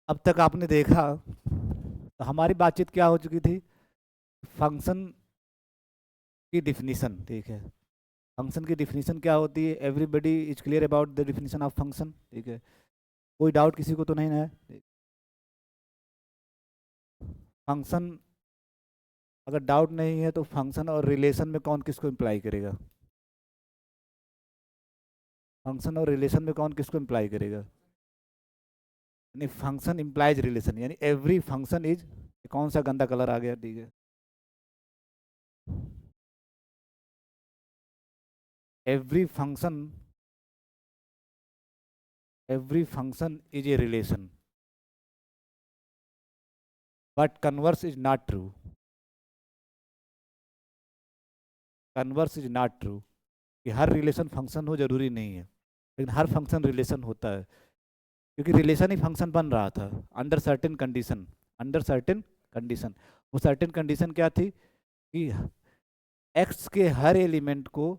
अब तक आपने देखा तो हमारी बातचीत क्या हो चुकी थी। फंक्शन की डिफिनीशन, ठीक है। फंक्शन की डिफिनीशन क्या होती है, everybody is clear about the definition of function, ठीक है। कोई डाउट किसी को तो नहीं है। फंक्शन, अगर डाउट नहीं है तो फंक्शन और रिलेशन में कौन किसको इम्प्लाई करेगा? फंक्शन और रिलेशन में कौन किसको इम्प्लाई करेगा? यानी फंक्शन इम्प्लाइज रिलेशन, यानी एवरी फंक्शन इज, कौन सा गंदा कलर आ गया, ठीक है। Every function, every function is a relation, but converse is not true. Converse is not true कि हर रिलेशन फंक्शन हो जरूरी नहीं है, लेकिन हर फंक्शन रिलेशन होता है, क्योंकि रिलेशन ही फंक्शन बन रहा था under certain condition. Under certain condition, वो सर्टेन कंडीशन क्या थी कि एक्स के हर एलिमेंट को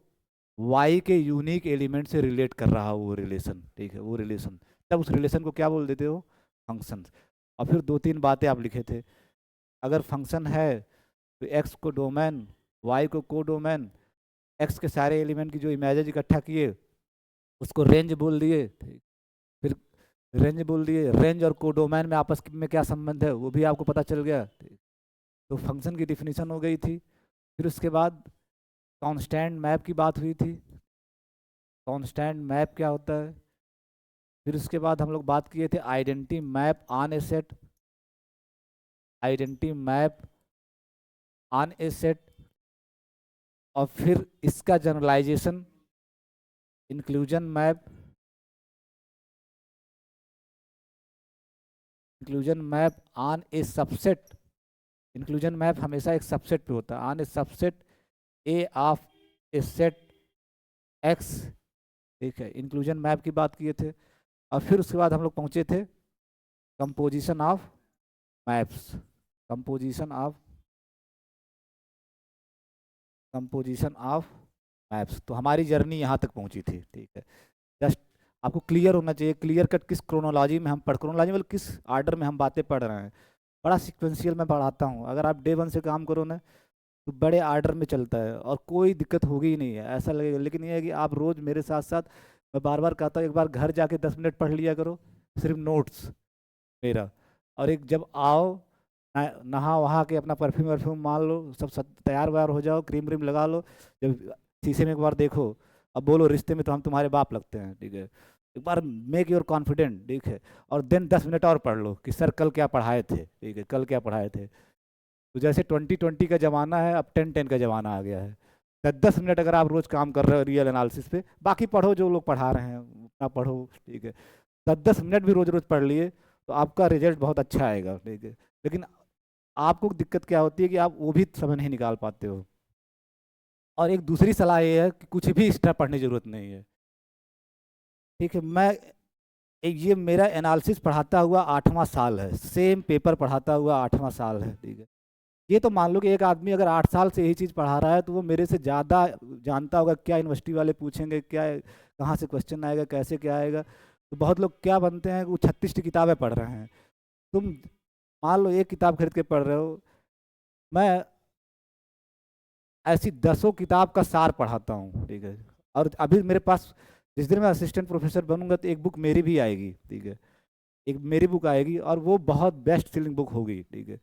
वाई के यूनिक एलिमेंट से रिलेट कर रहा हो वो रिलेशन, ठीक है। वो रिलेशन, तब उस रिलेशन को क्या बोल देते हो? फंक्शन। और फिर दो तीन बातें आप लिखे थे। अगर फंक्शन है तो एक्स को डोमेन, वाई को को डोमेन, एक्स के सारे एलिमेंट की जो इमेजेस इकट्ठा किए उसको रेंज बोल दिए, फिर रेंज बोल दिए, रेंज और कोडोमेन में आपस में क्या संबंध है वो भी आपको पता चल गया। तो फंक्शन की डिफिनीशन हो गई थी। फिर उसके बाद कांस्टेंट मैप की बात हुई थी। कांस्टेंट मैप क्या होता है? फिर उसके बाद हम लोग बात किए थे identity map on a set, identity map on a set. और फिर इसका generalization inclusion map, inclusion map on a subset. Inclusion map हमेशा एक सबसेट पे होता है, on a subset A of a set X, ठीक है। इंक्लूजन मैप की बात किए थे। और फिर उसके बाद हम लोग पहुंचे थे composition of maps, composition of, composition of maps. तो हमारी जर्नी यहाँ तक पहुंची थी, ठीक है। जस्ट आपको क्लियर होना चाहिए, क्लियर कट किस क्रोनोलॉजी में हम पढ़, क्रोनोलॉजी मतलब किस आर्डर में हम बातें पढ़ रहे हैं। बड़ा सिक्वेंशियल में पढ़ाता हूँ, अगर आप डे वन से काम करो ना तो बड़े आर्डर में चलता है और कोई दिक्कत होगी ही नहीं है, ऐसा लगेगा। लेकिन ये है कि आप रोज़ मेरे साथ साथ, मैं बार बार कहता हूँ, एक बार घर जाके 10 मिनट पढ़ लिया करो, सिर्फ नोट्स मेरा। और एक जब आओ, नहा वहा के अपना परफ्यूम वर्फ्यूम मान लो, सब तैयार व्यार हो जाओ, क्रीम व्रीम लगा लो, जब शीशे में एक बार देखो, अब बोलो रिश्ते में तो हम तुम्हारे बाप लगते हैं, ठीक है। एक बार मेक योर कॉन्फिडेंट, ठीक है। और देन 10 मिनट और पढ़ लो कि सर कल क्या पढ़ाए थे, ठीक है, कल क्या पढ़ाए थे। तो जैसे 2020 का ज़माना है, अब 10-10 का ज़माना आ गया है। 10-10 मिनट अगर आप रोज़ काम कर रहे हो रियल एनालिसिस पे, बाकी पढ़ो जो लोग पढ़ा रहे हैं उतना पढ़ो, ठीक है। 10-10 मिनट भी रोज़ रोज़ पढ़ लिए तो आपका रिजल्ट बहुत अच्छा आएगा, ठीक है। लेकिन आपको दिक्कत क्या होती है कि आप वो भी समय नहीं निकाल पाते हो। और एक दूसरी सलाह ये है कि कुछ भी एक्स्ट्रा पढ़ने की जरूरत नहीं है, ठीक है। मैं एक, ये मेरा एनालिसिस पढ़ाता हुआ 8वां साल है, सेम पेपर पढ़ाता हुआ 8वां साल है, ठीक है। ये तो मान लो कि एक आदमी अगर 8 साल से यही चीज़ पढ़ा रहा है तो वो मेरे से ज़्यादा जानता होगा क्या यूनिवर्सिटी वाले पूछेंगे, क्या कहाँ से क्वेश्चन आएगा, कैसे क्या आएगा। तो बहुत लोग क्या बनते हैं, वो 36 किताबें पढ़ रहे हैं। तुम मान लो एक किताब खरीद के पढ़ रहे हो, मैं ऐसी दसों किताब का सार पढ़ाता हूँ, ठीक है। और अभी मेरे पास, जिस दिन मैं असिस्टेंट प्रोफेसर बनूंगा तो एक बुक मेरी भी आएगी, ठीक है। एक मेरी बुक आएगी और वो बहुत बेस्ट सेलिंग बुक होगी, ठीक है।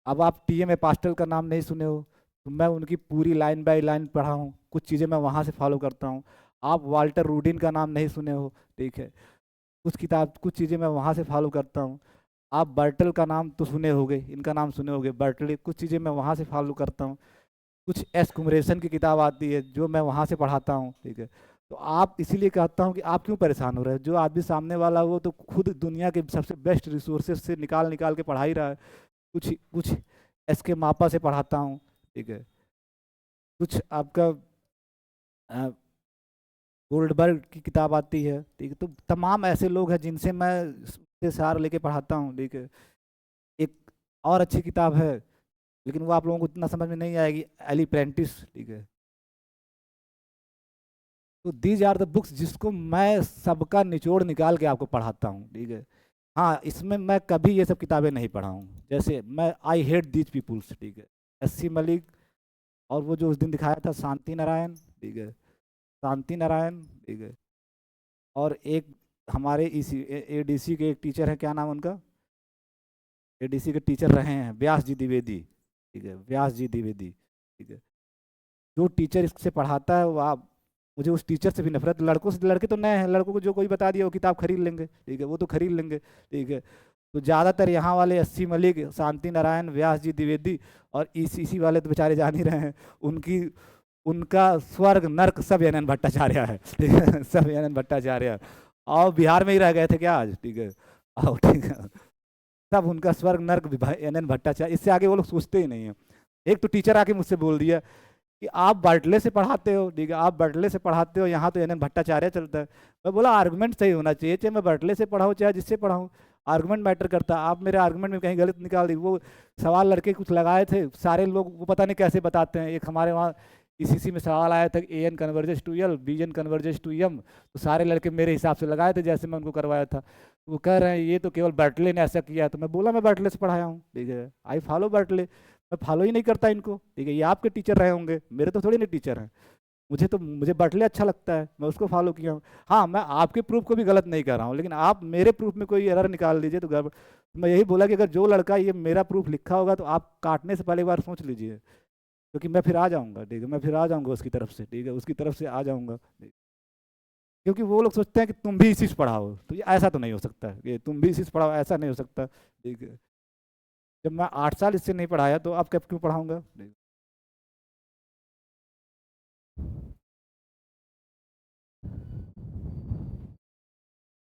अब आप टी एम पास्टल का नाम नहीं सुने हो, तो मैं उनकी पूरी लाइन बाय लाइन पढ़ा हूँ, कुछ चीज़ें मैं वहाँ से फॉलो करता हूँ। आप वाल्टर रूडिन का नाम नहीं सुने हो, ठीक है, कुछ किताब, कुछ चीज़ें मैं वहाँ से फॉलो करता हूँ। आप बर्टल का नाम तो सुने होगे, इनका नाम सुने होगे, बर्टल, कुछ चीज़ें मैं वहाँ से फॉलो करता हूँ। कुछ एस कुमरेशन की किताब आती है जो मैं वहाँ से पढ़ाता हूँ, ठीक है। तो आप, इसीलिए कहता हूँ कि आप क्यों परेशान हो रहे हैं, जो आदमी सामने वाला वो तो खुद दुनिया के सबसे बेस्ट रिसोर्सेज से निकाल निकाल के पढ़ा ही रहा है। कुछ कुछ एस के मापा से पढ़ाता हूँ, ठीक है। कुछ आपका गोल्डबर्ग की किताब आती है, ठीक है। तो तमाम ऐसे लोग हैं जिनसे मैं से सार लेके पढ़ाता हूँ, ठीक है। एक और अच्छी किताब है, लेकिन वो आप लोगों को इतना समझ में नहीं आएगी, एली प्रेंटिस, ठीक है। तो दीज आर द बुक्स जिसको मैं सबका निचोड़ निकाल के आपको पढ़ाता हूँ, ठीक है। हाँ, इसमें मैं कभी ये सब किताबें नहीं पढ़ा हूँ। जैसे मैं आई हेट दीज पीपुल्स, ठीक है, एससी मलिक, और वो जो उस दिन दिखाया था शांति नारायण, ठीक है, शांति नारायण, ठीक है, और एक हमारे इसी एडीसी के एक टीचर हैं, क्या नाम उनका, एडीसी के टीचर रहे हैं, व्यास जी द्विवेदी, ठीक है, व्यास जी द्विवेदी, ठीक है। जो टीचर इससे पढ़ाता है वो आप, मुझे उस टीचर से भी नफरत। लड़कों से, लड़के तो नए हैं, लड़कों को जो कोई बता दिया वो किताब खरीद लेंगे, ठीक है, वो तो खरीद लेंगे, ठीक है। तो ज़्यादातर यहाँ वाले अस्सी मलिक, शांति नारायण, व्यास जी द्विवेदी और ईसीसी वाले तो बेचारे जान ही रहे हैं, उनकी, उनका स्वर्ग नर्क सब एन एन भट्टाचार्य है, ठीक है, सब एन एन भट्टाचार्य है। और बिहार में ही रह गए थे क्या आज, ठीक है, आओ, ठीक है, सब उनका स्वर्ग नर्क एन एन भट्टाचार्य, इससे आगे वो लोग सोचते ही नहीं है। एक तो टीचर आके मुझसे बोल दिया कि आप बाटले से पढ़ाते हो, ठीक है, आप बाटले से पढ़ाते हो, यहाँ तो एन एन भट्टाचार्य चलता है। मैं बोला आर्गुमेंट सही होना चाहिए, चाहे मैं बाटले से पढ़ाऊँ चाहे जिससे पढ़ाऊँ, आर्गुमेंट मैटर करता है। आप मेरे आर्गुमेंट में कहीं गलत निकाल दी। वो सवाल लड़के कुछ लगाए थे, सारे लोग वो पता नहीं कैसे बताते हैं। एक हमारे वहाँ इसी में सवाल आया था, A N converges to L, B N converges to M, तो सारे लड़के मेरे हिसाब से लगाए थे जैसे मैं उनको करवाया था। वो कह रहे हैं ये तो केवल बाटले ने ऐसा किया है। तो मैं बोला मैं बाटले से पढ़ाया हूँ, ठीक है, आई फॉलो बाटले, मैं फॉलो ही नहीं करता इनको, ठीक है, ये आपके टीचर रहे होंगे, मेरे तो थोड़ी ना टीचर हैं। मुझे बाटले अच्छा लगता है, मैं उसको फॉलो किया हूँ। हाँ, मैं आपके प्रूफ को भी गलत नहीं कर रहा हूँ, लेकिन आप मेरे प्रूफ में कोई एरर निकाल दीजिए तो गड़बड़। तो मैं यही बोला कि अगर जो लड़का ये मेरा प्रूफ लिखा होगा तो आप काटने से पहले एक बार सोच लीजिए, क्योंकि मैं फिर आ जाऊँगा, ठीक है, मैं फिर आ जाऊँगा उसकी तरफ से, ठीक है, उसकी तरफ से आ जाऊँगा, क्योंकि वो लोग सोचते हैं कि तुम भी इसी से पढ़ाओ, तो ये ऐसा तो नहीं हो सकता है कि तुम भी इसी से पढ़ाओ, ऐसा नहीं हो सकता, ठीक है। जब मैं 8 साल इससे नहीं पढ़ाया तो अब कब क्यों पढ़ाऊँगा।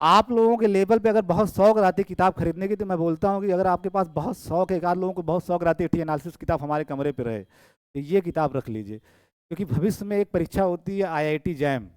आप लोगों के लेवल पे अगर बहुत शौक रहती है किताब खरीदने की, तो मैं बोलता हूँ कि अगर आपके पास बहुत शौक है, एक आध लोगों को बहुत शौक रहती है टी एनालिसिस किताब हमारे कमरे पे रहे, तो ये किताब रख लीजिए, क्योंकि भविष्य में एक परीक्षा होती है आईआईटी जैम।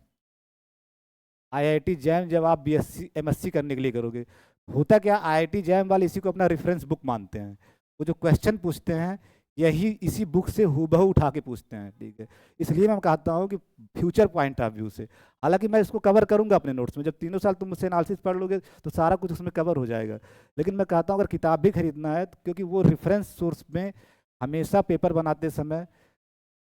आईआईटी जैम जब आप बीएससी एमएससी करने के लिए करोगे, होता क्या, आईआईटी जैम वाले इसी को अपना रेफरेंस बुक मानते हैं। वो जो क्वेश्चन पूछते हैं यही इसी बुक से हूबहू उठा के पूछते हैं, ठीक है। इसलिए मैं कहता हूँ कि फ्यूचर पॉइंट ऑफ व्यू से, हालांकि मैं इसको कवर करूंगा अपने नोट्स में, जब 3 साल तुम मुझसे एनालिसिस पढ़ लोगे तो सारा कुछ उसमें कवर हो जाएगा। लेकिन मैं कहता हूँ अगर किताब भी खरीदना है, क्योंकि वो रेफरेंस सोर्स में हमेशा पेपर बनाते समय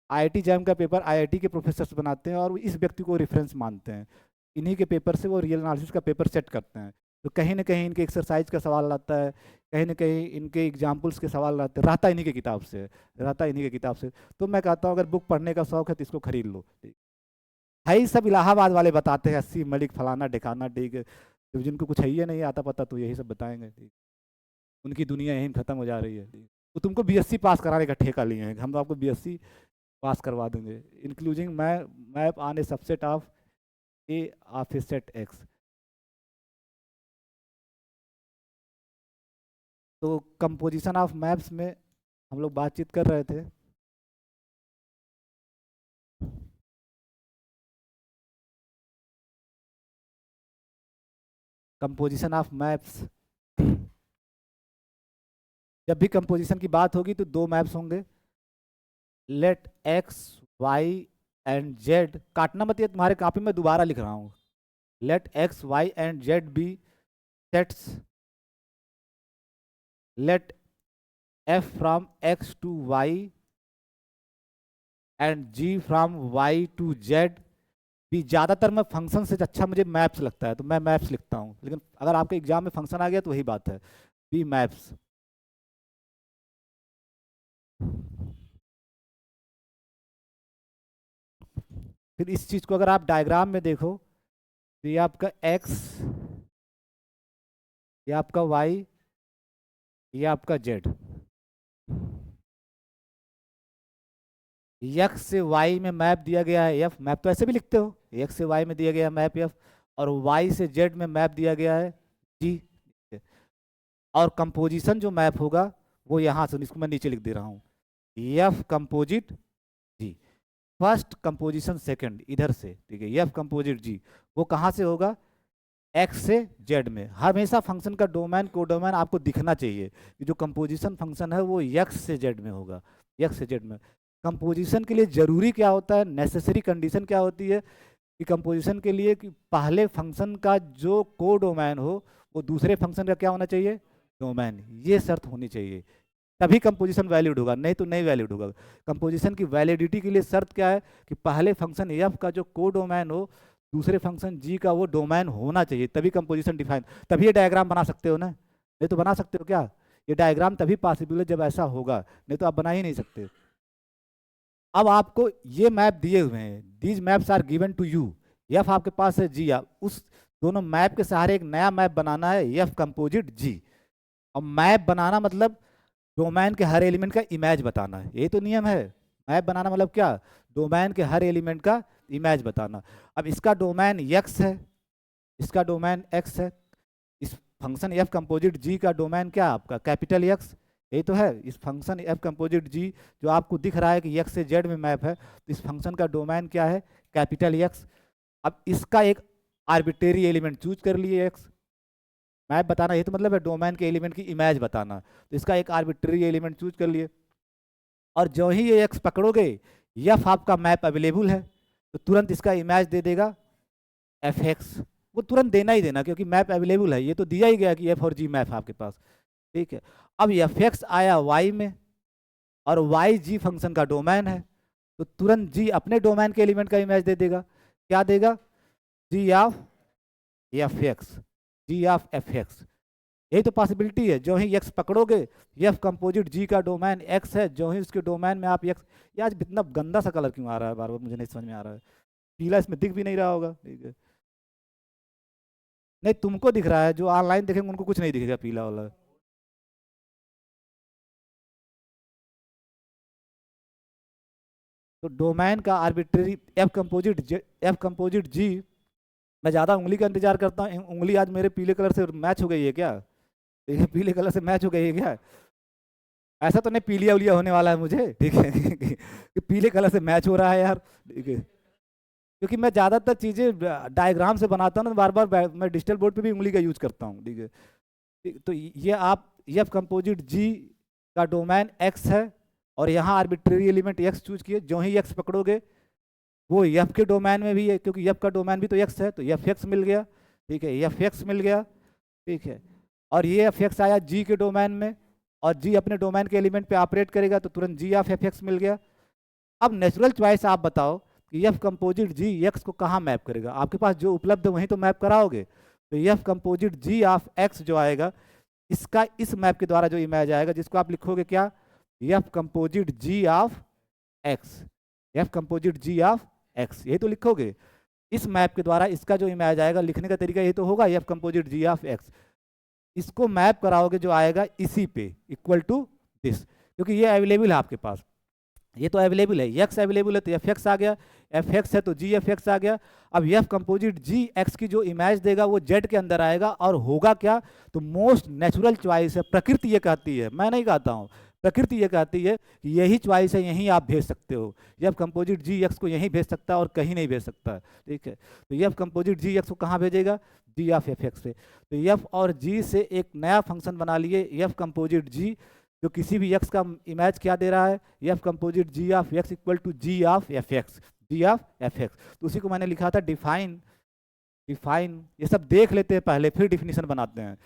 आईआईटी जैम का पेपर आईआईटी के प्रोफेसर्स बनाते हैं और वो इस व्यक्ति को रेफरेंस मानते हैं। इन्हीं के पेपर से वो रियल एनालिसिस का पेपर सेट करते हैं। तो कहीं ना कहीं इनके एक्सरसाइज का सवाल आता है, कहीं ना कहीं इनके एग्जाम्पल्स के सवाल रहते हैं, रहता इन्हीं की किताब से, रहता इन्हीं की किताब से। तो मैं कहता हूँ अगर बुक पढ़ने का शौक है तो इसको खरीद लो। है ही सब इलाहाबाद वाले बताते हैं, अस्सी मलिक फलाना ढिकाना, ठीक है, तो जिनको कुछ है ही नहीं आता पता तो यही सब बताएंगे, ठीक। उनकी दुनिया यहीं खत्म हो जा रही है, ठीक। तो तुमको बीएससी पास कराने का ठेका लिए हैं, हम तो आपको बीएससी पास करवा देंगे, including map on a subset of A of a set x. तो कंपोजिशन ऑफ मैप्स में हम लोग बातचीत कर रहे थे। कंपोजिशन ऑफ मैप्स, जब भी कंपोजिशन की बात होगी तो दो मैप्स होंगे, let X Y and Z, काटना मत, ये तुम्हारे कॉपी में दोबारा लिख रहा हूँ। Let X Y and Z be sets, let F from X to Y and G from Y to Z भी। ज़्यादातर मैं फंक्शन से अच्छा मुझे मैप्स लगता है तो मैं मैप्स लिखता हूँ, लेकिन अगर आपके एग्जाम में फंक्शन आ गया तो वही बात है, बी मैप्स। फिर इस चीज़ को अगर आप डायग्राम में देखो तो ये आपका x, ये आपका y, ये आपका z। x से y में मैप दिया गया है f, मैप तो ऐसे भी लिखते हो, x से y में दिया गया है मैप f, और y से z में मैप दिया गया है g। और कंपोजिशन जो मैप होगा वो यहाँ से, इसको मैं नीचे लिख दे रहा हूँ, f composite g, first composition second इधर से, ठीक है, f कंपोजिट g, वो कहाँ से होगा, एक्स से जेड में। हमेशा फंक्शन का डोमेन कोडोमेन आपको दिखना चाहिए कि जो कंपोजिशन फंक्शन है वो एक्स से जेड में होगा, एक्स से जेड में। कंपोजिशन के लिए जरूरी क्या होता है, नेसेसरी कंडीशन क्या होती है कि कंपोजिशन के लिए कि पहले फंक्शन का जो कोडोमेन हो वो दूसरे फंक्शन का क्या होना चाहिए, डोमेन। ये शर्त होनी चाहिए, तभी कंपोजिशन वैलिड होगा, नहीं तो नहीं वैलिड होगा। कंपोजिशन की वैलिडिटी के लिए शर्त क्या है कि पहले फंक्शन एफ का जो को डोमेन हो, दूसरे फंक्शन जी का वो डोमेन होना चाहिए, तभी कंपोजिशन डिफाइन, तभी ये डायग्राम बना सकते हो ना, नहीं तो बना सकते हो क्या? ये डायग्राम तभी पॉसिबल है जब ऐसा होगा, नहीं तो आप बना ही नहीं सकते। अब आपको ये मैप दिए हुए हैं, these maps are given to you, F आपके पास है, जी आप उस दोनों मैप के सहारे एक नया मैप बनाना है, एफ कंपोजिट जी। और मैप बनाना मतलब डोमेन के हर एलिमेंट का इमेज बताना है, यही तो नियम है। मैप बनाना मतलब क्या, डोमेन के हर एलिमेंट का इमेज बताना। अब इसका डोमेन एक्स है, इसका डोमेन एक्स है, इस फंक्शन एफ कंपोजिट जी का डोमेन क्या आपका कैपिटल एक्स, यही तो है। इस फंक्शन एफ कंपोजिट जी जो आपको दिख रहा है कि एक्स से जेड में मैप है, तो इस फंक्शन का डोमेन क्या है, कैपिटल एक्स। अब इसका एक आर्बिट्रेरी एलिमेंट चूज कर लिए एक्स, मैप बताना ये तो मतलब है डोमेन के एलिमेंट की इमेज बताना, तो इसका एक आर्बिट्रेरी एलिमेंट चूज कर लिए। और जो ही ये एक्स पकड़ोगे, एफ आपका मैप अवेलेबल है, तो तुरंत इसका इमेज दे देगा एफ एक्स। वो तुरंत देना ही देना, क्योंकि मैप अवेलेबल है, ये तो दिया ही गया कि एफ और जी मैप आपके पास, ठीक है। अब एफ एक्स आया वाई में, और वाई जी फंक्शन का डोमेन है, तो तुरंत जी अपने डोमेन के एलिमेंट का इमेज दे देगा, क्या देगा, G of F X, G of F X. यही तो पॉसिबिलिटी है, जो ही एक्स पकड़ोगे, एफ कंपोजिट जी का डोमेन एक्स है, जो ही उसके डोमेन में आप एक्स। ये आज इतना गंदा सा कलर क्यों आ रहा है बार बार, मुझे नहीं समझ में आ रहा है। पीला इसमें दिख भी नहीं रहा होगा, ठीक है। नहीं तुमको दिख रहा है, जो ऑनलाइन देखेंगे उनको कुछ नहीं दिखेगा पीला वाला। तो डोमेन का आर्बिट्रेरी एफ कंपोजिट जी, मैं ज़्यादा उंगली का इंतजार करता हूँ, उंगली आज मेरे पीले कलर से मैच हो गई है क्या, ठीक है, पीले कलर से मैच हो गई है क्या? ऐसा तो नहीं पीलिया उलिया होने वाला है मुझे, ठीक है कि पीले कलर से मैच हो रहा है यार, ठीक है। क्योंकि मैं ज़्यादातर चीज़ें डायग्राम से बनाता हूँ ना, बार बार मैं डिजिटल बोर्ड पे भी उंगली का यूज करता हूँ, ठीक है। तो ये आप एफ कंपोजिट जी का डोमेन एक्स है, और यहाँ आर्बिट्रेरी एलिमेंट एक्स चूज किए, जो ही एक्स पकड़ोगे वो एफ के डोमेन में भी है, क्योंकि एफ का डोमेन भी तो एक्स है, तो एफ एक्स मिल गया, ठीक है, एफ एक्स मिल गया, ठीक है। और ये एफ एक्स आया जी के डोमेन में, और जी अपने डोमेन के एलिमेंट पे ऑपरेट करेगा, तो तुरंत जी ऑफ एफ एक्स मिल गया। अब नेचुरल चॉइस आप बताओ कि एफ कंपोजिट जी एक्स को कहाँ मैप करेगा, आपके पास जो उपलब्ध है वहीं तो मैप कराओगे। तो F composite G of X जो आएगा, इसका इस मैप के द्वारा जो इमेज आएगा, जिसको आप लिखोगे क्या, F composite G of X, F composite G of X, यही तो लिखोगे। इस मैप के द्वारा इसका जो इमेज आएगा, लिखने का तरीका यही तो होगा, F composite G of X. इसको मैप कराओगे जो आएगा इसी पे, इक्वल टू दिस, क्योंकि ये अवेलेबल है आपके पास, ये तो अवेलेबल है, एक्स अवेलेबल है तो एफ एक्स आ गया, एफ एक्स है तो जी एफ एक्स आ गया। अब एफ कंपोजिट जी एक्स की जो इमेज देगा वो जेड के अंदर आएगा, और होगा क्या, तो मोस्ट नेचुरल चॉइस है, प्रकृति ये कहती है, मैं नहीं कहता हूँ, प्रकृति ये कहती है कि यही चॉइस है, यहीं आप भेज सकते हो। एफ कंपोजिट जी एक्स को यहीं भेज सकता है और कहीं नहीं भेज सकता, ठीक है। तो एफ कंपोजिट जी एक्स को कहाँ भेजेगा, जी ऑफ एफ एक्स पे। तो एफ और जी से एक नया फंक्शन बना लिए, एफ कंपोजिट जी, जो किसी भी एक्स का इमेज क्या दे रहा है, F composite G of X equal to G of F X, G of F X. तो उसी को मैंने लिखा था डिफाइन, डिफाइन ये सब देख लेते हैं पहले, फिर डिफिनीशन बनाते हैं।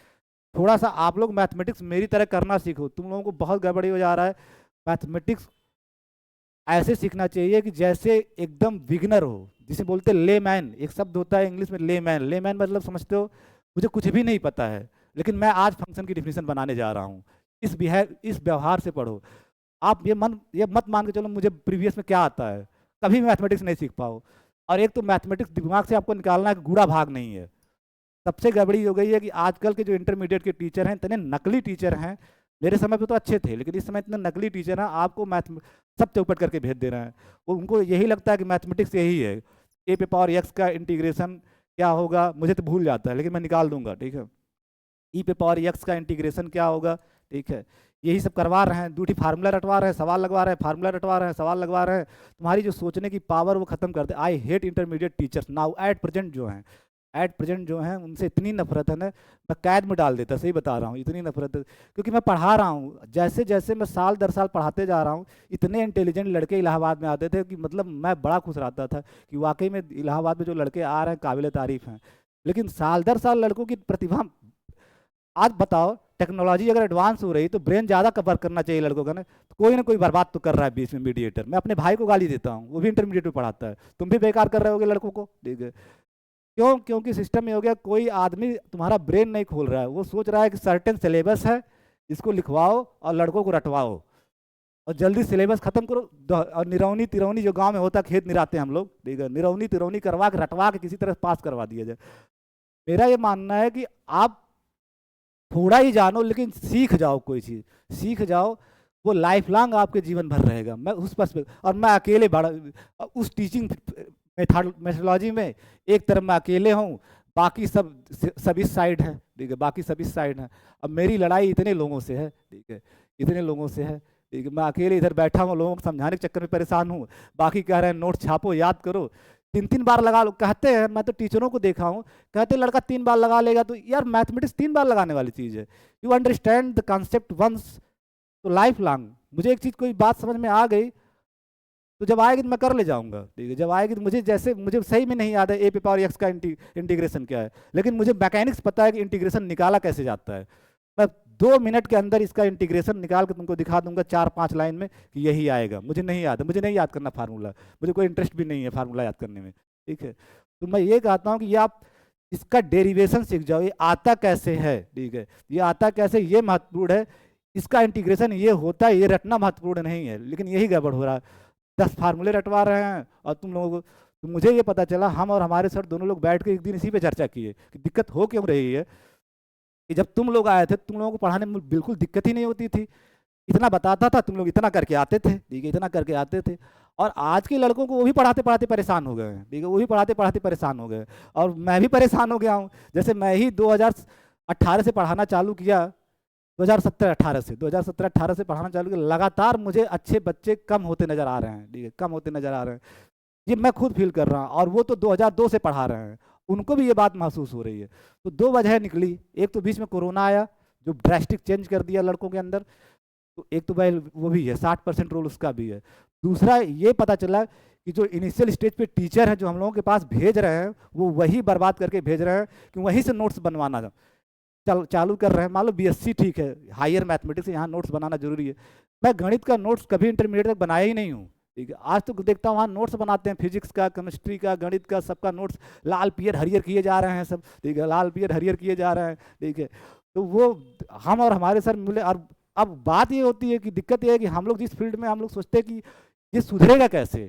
थोड़ा सा आप लोग मैथमेटिक्स मेरी तरह करना सीखो, तुम लोगों को बहुत गड़बड़ी हो जा रहा है। मैथमेटिक्स ऐसे सीखना चाहिए कि जैसे एकदम बिगिनर हो, जिसे बोलते हैं लेमैन, एक शब्द होता है इंग्लिश में लेमैन, लेमैन मतलब समझते हो, मुझे कुछ भी नहीं पता है, लेकिन मैं आज फंक्शन की डिफिनीशन बनाने जा रहा हूँ, इस व्यवहार से पढ़ो। आप ये मत मान के चलो मुझे प्रीवियस में क्या आता है, कभी मैथमेटिक्स नहीं सीख पाओ। और एक तो मैथमेटिक्स दिमाग से आपको निकालना है कि गूढ़ा भाग नहीं है। सबसे गड़बड़ी हो गई है कि आजकल के जो इंटरमीडिएट के टीचर हैं, इतने नकली टीचर हैं, मेरे समय पे तो अच्छे थे, लेकिन इस समय इतने नकली टीचर हैं, आपको मैथ सब चौपट करके भेज दे रहे हैं। उनको यही लगता है कि मैथमेटिक्स यही है, ए पे पावर एक्स का इंटीग्रेशन क्या होगा, मुझे तो भूल जाता है लेकिन मैं निकाल दूंगा, ठीक है। ई पे पावर एक्स का इंटीग्रेशन क्या होगा, ठीक है, यही सब करवा रहे हैं, दूसरी फार्मूला रटवा रहे हैं, सवाल लगवा रहे हैं, फार्मूला रटवा रहे हैं, सवाल लगवा रहे हैं। तुम्हारी जो सोचने की पावर वो खत्म कर दे। I hate intermediate teachers now at present, जो हैं एट प्रेजेंट जो हैं उनसे इतनी नफरत है ना, मैं कैद में डाल देता, सही बता रहा हूँ, इतनी नफरत है। क्योंकि मैं पढ़ा रहा हूँ, जैसे जैसे मैं साल दर साल पढ़ाते जा रहा हूँ, इतने इंटेलिजेंट लड़के इलाहाबाद में आते थे कि मतलब मैं बड़ा खुश रहता था कि वाकई में इलाहाबाद में जो लड़के आ रहे हैं काबिल तारीफ हैं। लेकिन साल दर साल लड़कों की प्रतिभा आज बताओ, टेक्नोलॉजी अगर एडवांस हो रही तो ब्रेन ज़्यादा कवर करना चाहिए लड़कों का, तो कोई ना कोई बर्बाद तो कर रहा है बीच में मीडिएटर। मैं अपने भाई को गाली देता हूँ, वो भी इंटरमीडिएट में पढ़ाता है, तुम भी बेकार कर रहे होगे लड़कों को, ठीक है। क्यों? क्योंकि सिस्टम में हो गया, कोई आदमी तुम्हारा ब्रेन नहीं खोल रहा है, वो सोच रहा है कि सर्टेन सिलेबस है, इसको लिखवाओ और लड़कों को रटवाओ और जल्दी सिलेबस खत्म करो। और निरौनी तिरौनी जो गांव में होता है, खेत निराते हैं हम लोग, ठीक है, निरौनी तिरौनी करवा के रटवा के किसी तरह पास करवा दिया जाए। मेरा ये मानना है कि आप थोड़ा ही जानो लेकिन सीख जाओ, कोई चीज़ सीख जाओ, वो लाइफ लॉन्ग आपके जीवन भर रहेगा। मैं उस पर्सपेक्टिव, और मैं अकेले बड़ा उस टीचिंग मेथोडोलॉजी में एक तरफ मैं अकेले हूँ, बाकी सब इस साइड है, ठीक है, बाकी सब इस साइड है। अब मेरी लड़ाई इतने लोगों से है, ठीक है, इतने लोगों से है, ठीक है। मैं अकेले इधर बैठा हूँ, लोगों को समझाने के चक्कर में परेशान हूँ, बाकी कह रहे हैं नोट छापो, याद करो, 3 3 बार लगा लो कहते हैं। मैं तो टीचरों को देखा हूँ, कहते हैं लड़का 3 बार लगा लेगा, तो यार मैथमेटिक्स 3 बार लगाने वाली चीज़ है। You understand the concept once, तो लाइफ लॉन्ग। मुझे एक चीज़ कोई बात समझ में आ गई तो जब आएगी तो मैं कर ले जाऊंगा, ठीक है, जब आएगी तो मुझे, जैसे मुझे सही में नहीं याद है ए पे पावर एक्स का इंटीग्रेशन क्या है, लेकिन मुझे मैकेनिक्स पता है कि इंटीग्रेशन निकाला कैसे जाता है। मैं 2 मिनट के अंदर इसका इंटीग्रेशन निकाल के तुमको दिखा दूंगा 4 5 लाइन में कि यही आएगा। मुझे नहीं याद है, मुझे नहीं याद करना फार्मूला, मुझे कोई इंटरेस्ट भी नहीं है फार्मूला याद करने में, ठीक है। तो मैं ये कहता हूँ कि ये आप इसका डेरिवेशन सीख जाओ, ये आता कैसे है, ठीक है, ये आता कैसे, ये महत्वपूर्ण है। इसका इंटीग्रेशन ये होता है, ये रटना महत्वपूर्ण नहीं है, लेकिन यही गड़बड़ हो रहा है। 10 फार्मूले रटवा रहे हैं और तुम लोगों को, तो मुझे ये पता चला, हम और हमारे सर दोनों लोग बैठ के एक दिन इसी पे चर्चा किए कि दिक्कत हो क्यों रही है, कि जब तुम लोग आए थे तुम लोगों को पढ़ाने में बिल्कुल दिक्कत ही नहीं होती थी, इतना बताता था, तुम लोग इतना करके आते थे, ठीक है, इतना करके आते थे। और आज के लड़कों को वो भी पढ़ाते पढ़ाते परेशान हो गए हैं, ठीक है, वो भी पढ़ाते पढ़ाते परेशान हो गए, और मैं भी परेशान हो गया हूँ। जैसे मैं ही 2018 से पढ़ाना चालू किया, 2017 18 से पढ़ाना चालू किया, लगातार मुझे अच्छे बच्चे कम होते नजर आ रहे हैं, ठीक है, कम होते नजर आ रहे हैं। ये मैं खुद फील कर रहा हूँ, और वो तो 2002 से पढ़ा रहे हैं, उनको भी ये बात महसूस हो रही है। तो 2 वजह निकली, एक तो बीच में कोरोना आया जो ड्रास्टिक चेंज कर दिया लड़कों के अंदर, तो एक तो भाई वो भी है, 60% रोल उसका भी है। दूसरा ये पता चला कि जो इनिशियल स्टेज पे टीचर हैं जो हम लोगों के पास भेज रहे हैं, वो वही बर्बाद करके भेज रहे हैं कि वहीं से नोट्स बनवाना चालू कर रहे हैं। मान लो बीएससी ठीक है, हायर मैथमेटिक्स, यहाँ नोट्स बनाना जरूरी है। मैं गणित का नोट्स कभी इंटरमीडिएट तक बनाया ही नहीं हूँ, ठीक है। आज तो देखता हूँ वहाँ नोट्स बनाते हैं, फिजिक्स का, केमिस्ट्री का, गणित का, सबका नोट्स लाल पियर हरियर किए जा रहे हैं सब, ठीक है, लाल पियर हरियर किए जा रहे हैं, ठीक है। तो वो हम और हमारे सर मिले, और अब बात ये होती है कि दिक्कत ये है कि हम लोग जिस फील्ड में हम लोग सोचते हैं कि ये सुधरेगा कैसे,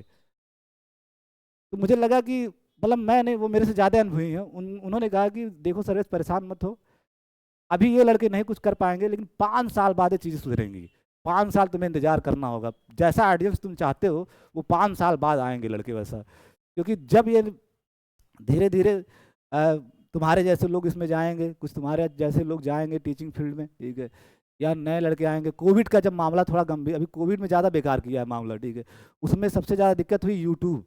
तो मुझे लगा कि मतलब मैं नहीं, वो मेरे से ज़्यादा अनुभवी हैं, उन्होंने कहा कि देखो सर परेशान मत हो, अभी ये लड़के नहीं कुछ कर पाएंगे, लेकिन 5 साल बाद ये चीज़ें सुधरेंगी। 5 साल तुम्हें इंतजार करना होगा, जैसा ऑडियंस तुम चाहते हो वो 5 साल बाद आएंगे लड़के वैसा। क्योंकि जब ये धीरे धीरे तुम्हारे जैसे लोग इसमें जाएंगे, कुछ तुम्हारे जैसे लोग जाएंगे टीचिंग फील्ड में, ठीक है, या नए लड़के आएंगे। कोविड का जब मामला थोड़ा गंभीर, अभी कोविड में ज़्यादा बेकार किया है मामला, ठीक है, उसमें सबसे ज़्यादा दिक्कत हुई यूट्यूब।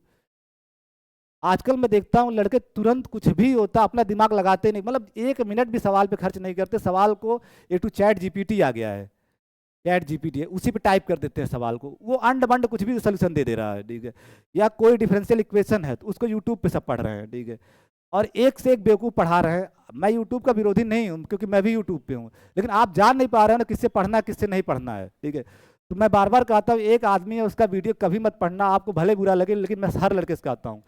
आजकल मैं देखता हूँ लड़के तुरंत कुछ भी होता अपना दिमाग लगाते नहीं, मतलब 1 मिनट भी सवाल पे खर्च नहीं करते। सवाल को एक तो चैट जीपीटी आ गया है, चैट जीपीटी है, उसी पे टाइप कर देते हैं सवाल को, वो अंड बंड कुछ भी सोल्यूशन दे दे रहा है, ठीक है। या कोई डिफरेंशियल इक्वेशन है तो उसको यूट्यूब पे सब पढ़ रहे हैं, ठीक है, और एक से एक बेवकूफ़ पढ़ा रहे हैं। मैं यूट्यूब का विरोधी नहीं हूँ क्योंकि मैं भी यूट्यूब पे हूँ, लेकिन आप जान नहीं पा रहे हो ना किससे पढ़ना है किससे नहीं पढ़ना है, ठीक है। तो मैं बार बार कहता हूँ, एक आदमी है उसका वीडियो कभी मत पढ़ना, आपको भले बुरा लगे, लेकिन मैं हर लड़के से कहता हूँ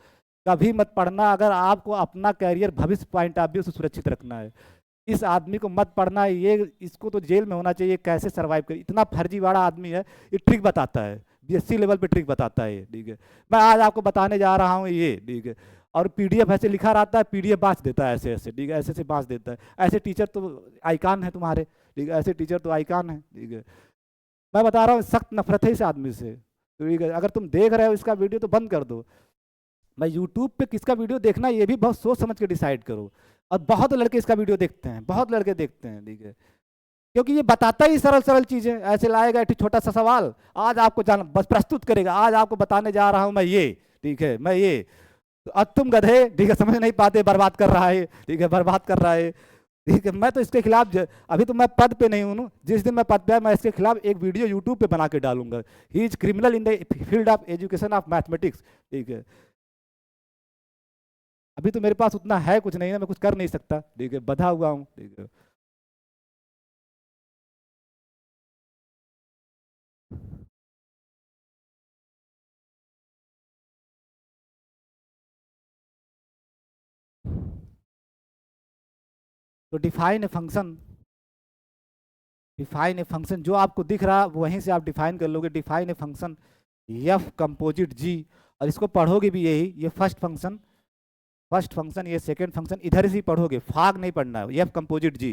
कभी मत पढ़ना, अगर आपको अपना कैरियर भविष्य पॉइंट ऑफ व्यू से सुरक्षित रखना है। इस आदमी को मत पढ़ना, ये इसको तो जेल में होना चाहिए, कैसे सर्वाइव करे, इतना फर्जीवाड़ा आदमी है। ये ट्रिक बताता है, बीएससी लेवल पे ट्रिक बताता है ये, ठीक है। मैं आज आपको बताने जा रहा हूँ ये, ठीक है, और पीडीएफ ऐसे लिखा रहता है, पीडीएफ बांच देता है ऐसे ऐसे, ठीक है, ऐसे ऐसे बांच देता है। ऐसे टीचर तो आइकान है तुम्हारे, ठीक है, ऐसे टीचर तो आइकान है, ठीक है। मैं बता रहा हूँ सख्त नफरत है इस आदमी से, ठीक है। अगर तुम देख रहे हो इसका वीडियो तो बंद कर दो। मैं यूट्यूब पे किसका वीडियो देखना ये भी बहुत सोच समझ के डिसाइड करो। और बहुत लड़के इसका वीडियो देखते हैं, बहुत लड़के देखते हैं, ठीक है, क्योंकि ये बताता ही सरल सरल चीजें। ऐसे लाएगा एक छोटा सा सवाल, आज आपको जान बस प्रस्तुत करेगा, आज आपको बताने जा रहा हूं मैं ये, ठीक है, मैं ये, तो अब तुम गधे, ठीक है, समझ नहीं पाते, बर्बाद कर रहा है, ठीक है, बर्बाद कर रहा है, ठीक है। मैं तो इसके खिलाफ अभी तो मैं पद पे नहीं हूँ, जिस दिन मैं पद पे मैं इसके खिलाफ एक वीडियो यूट्यूब पे बना के डालूंगा। He is criminal in the field of education of mathematics, ठीक है। अभी तो मेरे पास उतना है कुछ नहीं है, मैं कुछ कर नहीं सकता, ठीक है, बधा हुआ हूँ, ठीक है। तो define a function, define a function जो आपको दिख रहा वहीं से आप डिफाइन कर लोगे। Define a function F composite G, और इसको पढ़ोगे भी यही, ये फर्स्ट फंक्शन ये सेकंड फंक्शन, इधर से ही पढ़ोगे, फाग नहीं पढ़ना है। एफ कंपोजिट जी,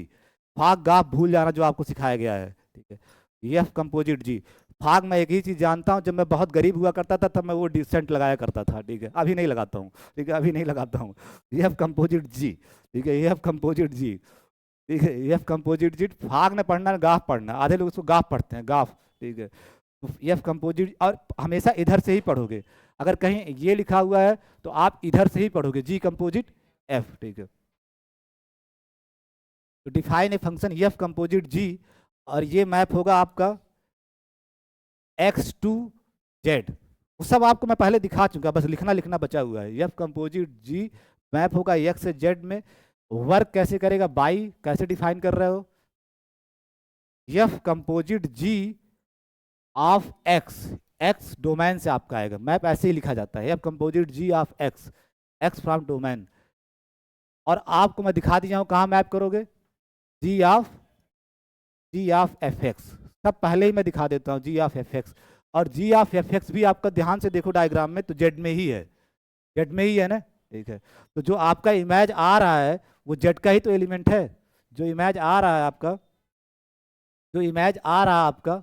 फाग गाफ भूल जाना जो आपको सिखाया गया है, ठीक है। एफ कंपोजिट जी, फाग मैं एक ही चीज़ जानता हूँ, जब मैं बहुत गरीब हुआ करता था तब मैं वो डिसेंट लगाया करता था, ठीक है। अभी नहीं लगाता हूँ, ठीक है, अभी नहीं लगाता हूँ। एफ कंपोजिट जी, ठीक है, एफ कंपोजिट जी, ठीक है। एफ कंपोजिट जी, फाग ने पढ़ना, गाफ पढ़ना, आधे लोग उसको गाफ पढ़ते हैं, गाफ, ठीक है। एफ कंपोजिट, और हमेशा इधर से ही पढ़ोगे। अगर कहीं ये लिखा हुआ है तो आप इधर से ही पढ़ोगे, जी कंपोजिट एफ, ठीक है। तो define a function F composite G, और ये मैप होगा आपका एक्स टू जेड। वो सब आपको मैं पहले दिखा चुका, बस लिखना बचा हुआ है। एफ कंपोजिट जी मैप होगा एक्स से जेड में। वर्क कैसे करेगा, बाई कैसे डिफाइन कर रहे हो, F composite G of X, X domain से आपका आएगा, मैप ऐसे ही लिखा जाता है, F composite G of X, X from domain. और आपको मैं दिखा दिया हूँ कहाँ मैप करोगे, जी ऑफ एफ एक्स, सब पहले ही मैं दिखा देता हूँ, जी ऑफ एफ एक्स। और जी ऑफ एफ एक्स भी आपका ध्यान से देखो डायग्राम में, तो जेड में ही है, जेड में ही है ना, ठीक है। तो जो आपका इमेज आ रहा है वो जेड का ही तो एलिमेंट है, जो इमेज आ रहा है आपका, जो इमेज आ रहा है आपका,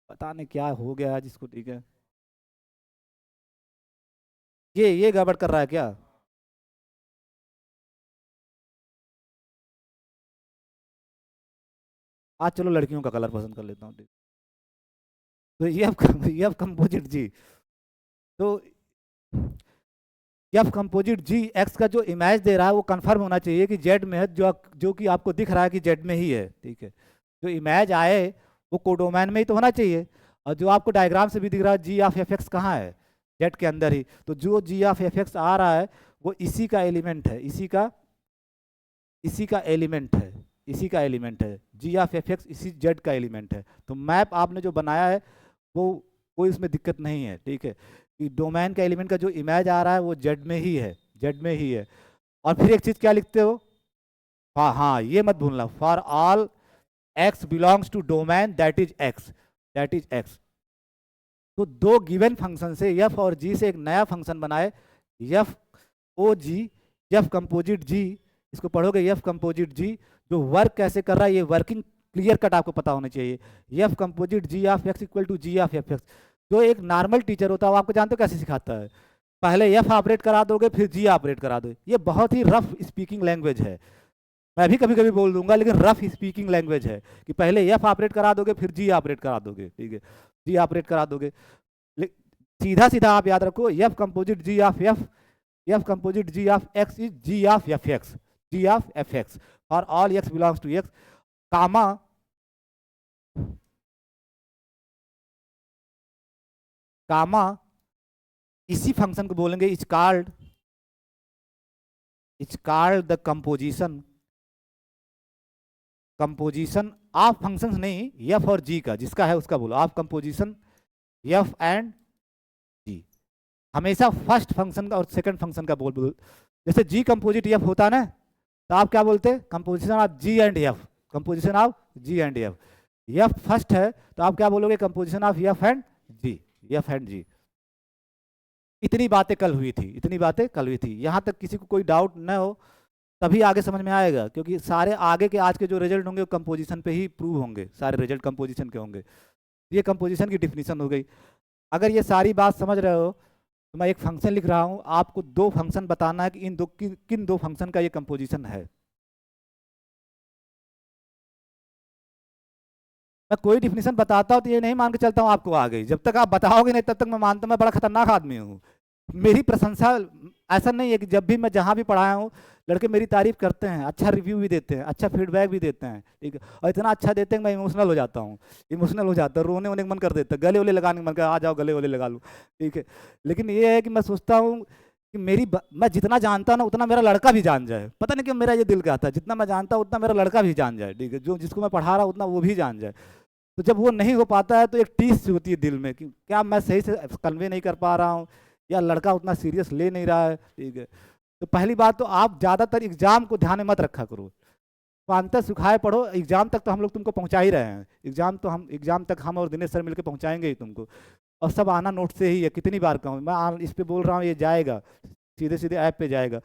पता नहीं क्या हो गया है जिसको, ठीक है। ये गड़बड़ कर रहा है क्या, आज चलो लड़कियों का कलर पसंद कर लेता हूँ, ठीक। तो ये अब कंपोजिट जी, तो एफ कंपोजिट जी एक्स का जो इमेज दे रहा है वो कंफर्म होना चाहिए कि जेड में है, जो कि आपको दिख रहा है कि जेड में ही है, ठीक है। जो इमेज आए वो कोडोमैन में ही तो होना चाहिए, और जो आपको डायग्राम से भी दिख रहा है जी ऑफ एफ एक्स कहाँ है, जेड के अंदर ही। तो जो जी ऑफ एफ एक्स आ रहा है वो इसी का एलिमेंट है, इसी का एलिमेंट है, इसी का एलिमेंट है, जी ऑफ एफ एक्स इसी जेड का एलिमेंट है। तो मैप आपने जो बनाया है वो कोई इसमें दिक्कत नहीं है, ठीक है। कि डोमेन का एलिमेंट का जो इमेज आ रहा है वो जेड में ही है, जेड में ही है। और फिर एक चीज क्या लिखते हो, हाँ हाँ ये मत भूलना, for all x belongs to domain that is X, that is X. तो दो गिवन फंक्शन से एफ और जी से एक नया फंक्शन बनाए, एफ ओ जी, एफ कंपोजिट जी, इसको पढ़ोगे एफ कंपोजिट जी। जो वर्क कैसे कर रहा है ये वर्किंग क्लियर कट आपको पता होना चाहिए। F composite G of X equal to G of F X. जो एक नॉर्मल टीचर होता है वो आपको जानते हो कैसे सिखाता है, पहले एफ ऑपरेट करा दोगे फिर जी ऑपरेट करा दो। ये बहुत ही रफ स्पीकिंग लैंग्वेज है, मैं भी कभी कभी बोल दूंगा, लेकिन रफ स्पीकिंग लैंग्वेज है कि पहले एफ ऑपरेट करा दोगे फिर जी ऑपरेट करा दोगे, ठीक है। जी ऑपरेट करा दोगे, सीधा सीधा आप याद रखो, F composite G of F, F composite G of X is G of F X, G of F x for all x belongs to X, comma comma इसी फंक्शन को बोलेंगे is called the composition of functions, नहीं F और G का, जिसका है उसका बोलो, of composition F and G. हमेशा फर्स्ट फंक्शन का और सेकंड फंक्शन का बोल, जैसे जी कंपोजिट एफ होता है ना, तो आप क्या बोलते हैं, composition of G and F, composition of G and F. F first है तो आप क्या बोलोगे, composition of F and G, F and G. इतनी बातें कल हुई थी, इतनी बातें कल हुई थी, यहाँ तक किसी को कोई डाउट न हो तभी आगे समझ में आएगा, क्योंकि सारे आगे के आज के जो रिजल्ट होंगे वो कंपोजिशन पे ही प्रूव होंगे, सारे रिजल्ट कंपोजिशन के होंगे। ये कंपोजिशन की डिफिनीशन हो गई। अगर ये सारी बात समझ रहे हो तो मैं एक फंक्शन लिख रहा हूँ, आपको दो फंक्शन बताना है कि इन दो किन दो फंक्शन का ये कंपोजिशन है। मैं कोई डिफिनीशन बताता हूँ तो ये नहीं मान के चलता हूँ आपको आ गई, जब तक आप बताओगे नहीं तब तक मैं मानता हूँ मैं बड़ा खतरनाक आदमी हूँ। मेरी प्रशंसा ऐसा नहीं है कि जब भी मैं जहाँ भी पढ़ाया हूँ लड़के मेरी तारीफ करते हैं, अच्छा रिव्यू भी देते हैं, अच्छा फीडबैक भी देते हैं, ठीक है। और इतना अच्छा देते हैं मैं इमोशनल हो जाता हूँ, इमोशनल हो जाता है, रोने वोने का मन कर देता है, गले वले लगाने का मन कर, आ जाओ गले वले लगा लूँ, ठीक है। लेकिन ये है कि मैं सोचता हूँ कि मैं जितना जानता हूँ ना उतना मेरा लड़का भी जान जाए, पता नहीं क्यों मेरा ये दिल कहता है, जितना मैं जानता हूँ उतना मेरा लड़का भी जान जाए, ठीक है। जो जिसको मैं पढ़ा रहा हूँ उतना वो भी जान जाए। तो जब वो नहीं हो पाता है तो एक टीस होती है दिल में कि क्या मैं सही से कन्वे नहीं कर पा रहा हूँ, या लड़का उतना सीरियस ले नहीं रहा है, ठीक है। तो पहली बात तो आप ज़्यादातर एग्जाम को ध्यान में मत रखा करो, पांतर सुखाए पढ़ो, एग्जाम तक तो हम लोग तुमको पहुंचा ही रहे हैं, एग्जाम तक हम और दिनेश सर मिलकर पहुंचाएंगे ही तुमको। और सब आना नोट से ही है, कितनी बार कहूँ मैं, इस पे बोल रहा हूँ, ये जाएगा सीधे सीधे ऐप पे जाएगा।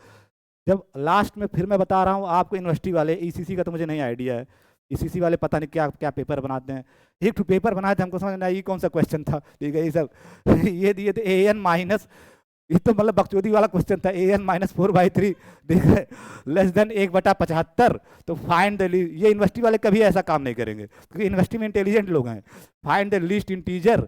जब लास्ट में फिर मैं बता रहा हूँ आपको, यूनिवर्सिटी वाले ईसीसी का तो मुझे नहीं आइडिया है, ईसीसी वाले पता नहीं क्या क्या पेपर बनाते हैं। एक तो पेपर बनाए थे, हमको समझ नहीं आया ये कौन सा क्वेश्चन था, ठीक है ये सब ये दिए थे ए एन माइनस, ये तो मतलब बकचोदी वाला क्वेश्चन था, ए एन माइनस 4/3, ठीक है, लेस देन 1/75। तो फाइंड द, ये यूनिवर्सिटी वाले कभी ऐसा काम नहीं करेंगे, क्योंकि यूनिवर्सिटी में इंटेलिजेंट लोग हैं। Find the least integer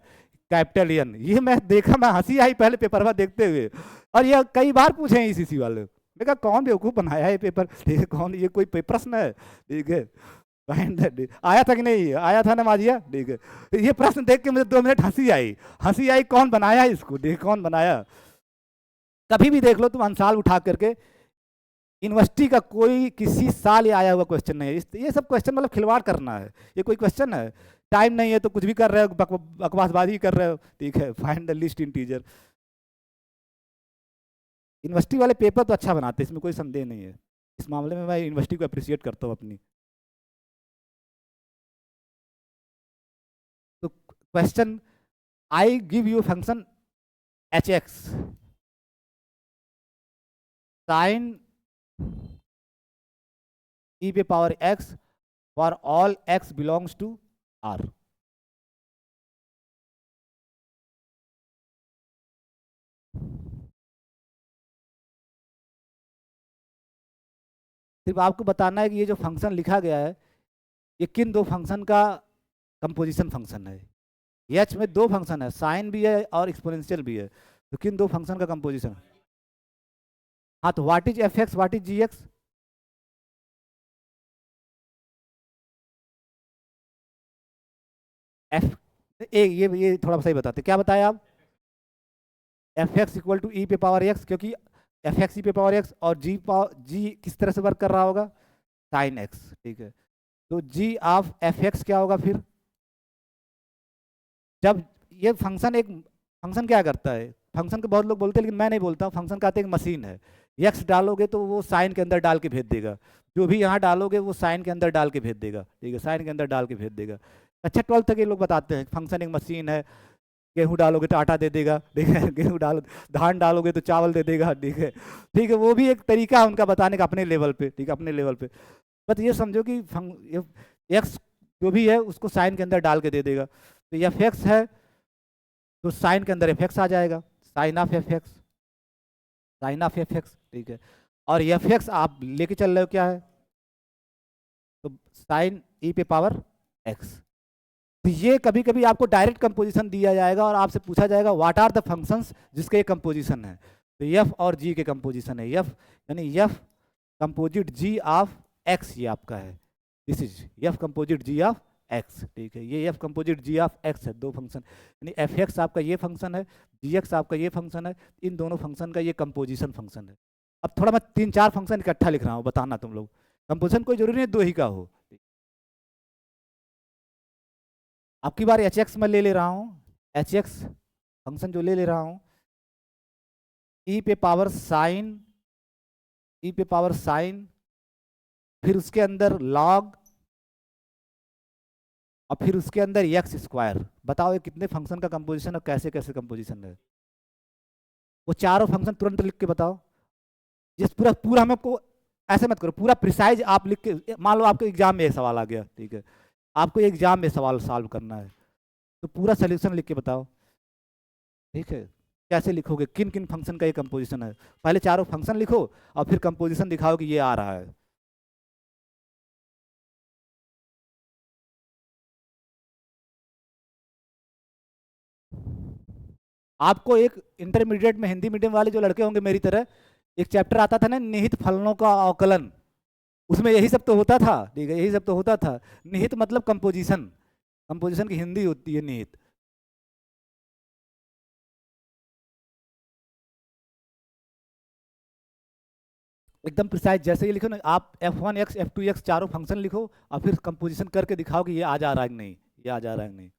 capital N, ये मैं देखा, मैं हंसी आई पहले पेपर देखते हुए, और ये कई बार पूछे हैं ईसीसी वाले। मैं कहा कौन बेवकूफ़ बनाया है ये पेपर, ठीक है, कौन, ये कोई प्रश्न है, ठीक है। आया था कि नहीं, आया था ना माजिया, ठीक है। ये प्रश्न देख के मुझे 2 मिनट हंसी आई, कौन बनाया इसको, देख कौन बनाया। कभी भी देख लो तुम अंसाल उठा करके, यूनिवर्सिटी का कोई किसी साल ये आया हुआ क्वेश्चन नहीं है। ये सब क्वेश्चन मतलब खिलवाड़ करना है, ये कोई क्वेश्चन है? टाइम नहीं है तो कुछ भी कर रहे हो, बकवासबाजी कर रहे हो, ठीक है। Find the list integer, university वाले पेपर तो अच्छा बनाते हैं, इसमें कोई संदेह नहीं है। इस मामले में मैं यूनिवर्सिटी को अप्रिशिएट करता हूँ अपनी। तो question, I give you function H X sine E पे power x for all x belongs to R. सिर्फ आपको बताना है कि ये जो फंक्शन लिखा गया है, ये किन दो फंक्शन का कंपोजिशन फंक्शन है। एच में दो फंक्शन है, साइन भी है और एक्सपोनेंशियल भी है, तो किन दो फंक्शन का कंपोजिशन? हाँ, तो what is F X, what is G X? F, ये थोड़ा सही बताते, क्या बताया आप? F X equal to E पे पावर एक्स, क्योंकि एफ एक्स ई पे पावर एक्स, और जी किस तरह से वर्क कर रहा होगा? साइन एक्स, ठीक है। तो जी ऑफ एफ एक्स क्या होगा फिर? जब ये फंक्शन, एक फंक्शन क्या करता है, फंक्शन को बहुत लोग बोलते हैं लेकिन मैं नहीं बोलता हूँ, फंक्शन कहते हैं एक मशीन है। एक्स डालोगे तो वो साइन के अंदर डाल के भेज देगा, जो भी यहाँ डालोगे वो साइन के अंदर डाल के भेज देगा, ठीक है, साइन के अंदर डाल के भेज देगा। अच्छा, 12th तक ये लोग बताते हैं फंक्शन एक मशीन है, गेहूँ डालोगे तो आटा दे देगा, ठीक है, गेहूँ डालो, धान डालोगे तो चावल दे देगा, ठीक है, ठीक है। वो भी एक तरीका है उनका बताने का अपने लेवल पे, ठीक है, अपने लेवल पे। बस ये समझो कि एक्स जो भी है उसको साइन के अंदर डाल के दे देगा, तो एफ एक्स है तो साइन के अंदर एफ एक्स आ जाएगा, sine of F X, sine of F X, ठीक है। और एफ एक्स आप लेके चल रहे हो क्या है, तो साइन ई पे पावर एक्स। तो ये कभी कभी आपको डायरेक्ट कंपोजिशन दिया जाएगा और आपसे पूछा जाएगा व्हाट आर द फंक्शंस जिसके ये कंपोजिशन है, तो एफ और जी के कंपोजिशन है, एफ यानी F composite G of X, ये आपका है, this is F composite G of X, ठीक है। ये F composite G of X है, दो फंक्शन, यानी एफ एक्स आपका ये फंक्शन है, जी एक्स आपका ये फंक्शन है, इन दोनों फंक्शन का ये कंपोजिशन फंक्शन है। अब थोड़ा मैं 3-4 फंक्शन इकट्ठा लिख रहा हूँ, बताना तुम लोग, कंपोजिशन कोई जरूरी नहीं दो ही का हो। आपकी बार एच एक्स में ले रहा हूँ, एच एक्स फंक्शन जो ले रहा हूँ, ई पे पावर साइन, ई पे पावर साइन, फिर उसके अंदर लॉग, और फिर उसके अंदर एक्स स्क्वायर। बताओ ये कितने फंक्शन का कंपोजिशन है, कैसे कैसे कंपोजिशन है? वो चारों फंक्शन तुरंत लिख के बताओ। जिस पूरा पूरा हमें आपको, ऐसे मत करो, पूरा प्रिसाइज आप लिख के, मान लो आपके एग्जाम में एक सवाल आ गया, ठीक है, आपको एग्जाम में सवाल सॉल्व करना है, तो पूरा सोल्यूशन लिख के बताओ, ठीक है। कैसे लिखोगे, किन किन फंक्शन का ये कंपोजिशन है, पहले चारों फंक्शन लिखो और फिर कंपोजिशन दिखाओ कि ये आ रहा है। आपको एक इंटरमीडिएट में हिंदी मीडियम वाले जो लड़के होंगे मेरी तरह, एक चैप्टर आता था ना, निहित फलनों का अवकलन, उसमें यही सब तो होता था, ठीक है, यही सब तो होता था। निहित मतलब कंपोजिशन, कंपोजिशन की हिंदी होती है निहित। एकदम प्रिसाइज, जैसे ये लिखो ना आप, f1 x f2 x चारों फंक्शन लिखो और फिर कंपोजिशन करके दिखाओ कि ये आ जा रहा है कि नहीं, ये आ जा रहा है कि नहीं।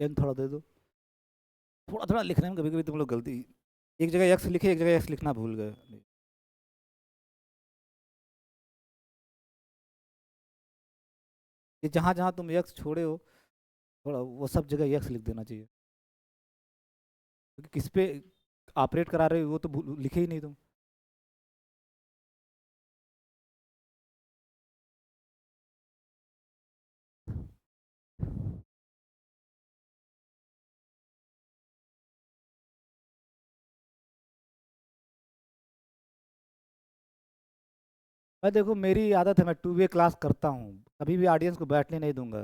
पेन थोड़ा दे दो। थोड़ा थोड़ा लिखने में कभी कभी तुम लोग गलती, एक जगह एक्स लिखे एक जगह एक्स लिखना भूल गए। ये जहाँ जहाँ तुम एक्स छोड़े हो थोड़ा वो सब जगह एक्स लिख देना चाहिए, क्योंकि किस पे ऑपरेट करा रहे हो वो तो लिखे ही नहीं तुम। मैं देखो मेरी आदत है, मैं 2 वे क्लास करता हूँ, कभी भी ऑडियंस को बैठने नहीं दूंगा,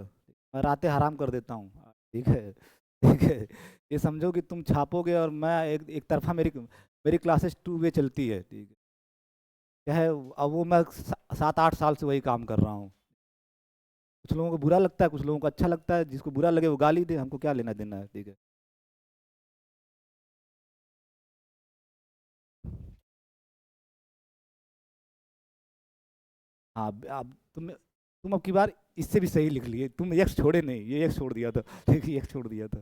मैं रातें हराम कर देता हूँ। ठीक है, ठीक है। ये समझो कि तुम छापोगे और मैं एक तरफा मेरी मेरी क्लासेस 2 वे चलती है। ठीक है, क्या है अब वो मैं 7-8 साल से वही काम कर रहा हूँ। कुछ लोगों को बुरा लगता है, कुछ लोगों को अच्छा लगता है, जिसको बुरा लगे वो गाली दे, हमको क्या लेना देना है। ठीक है। हाँ अब तुम अब की बार इससे भी सही लिख लिए, तुम एक्स छोड़े नहीं, ये एक्स छोड़ दिया था। ठीक है, एक्स छोड़ दिया था।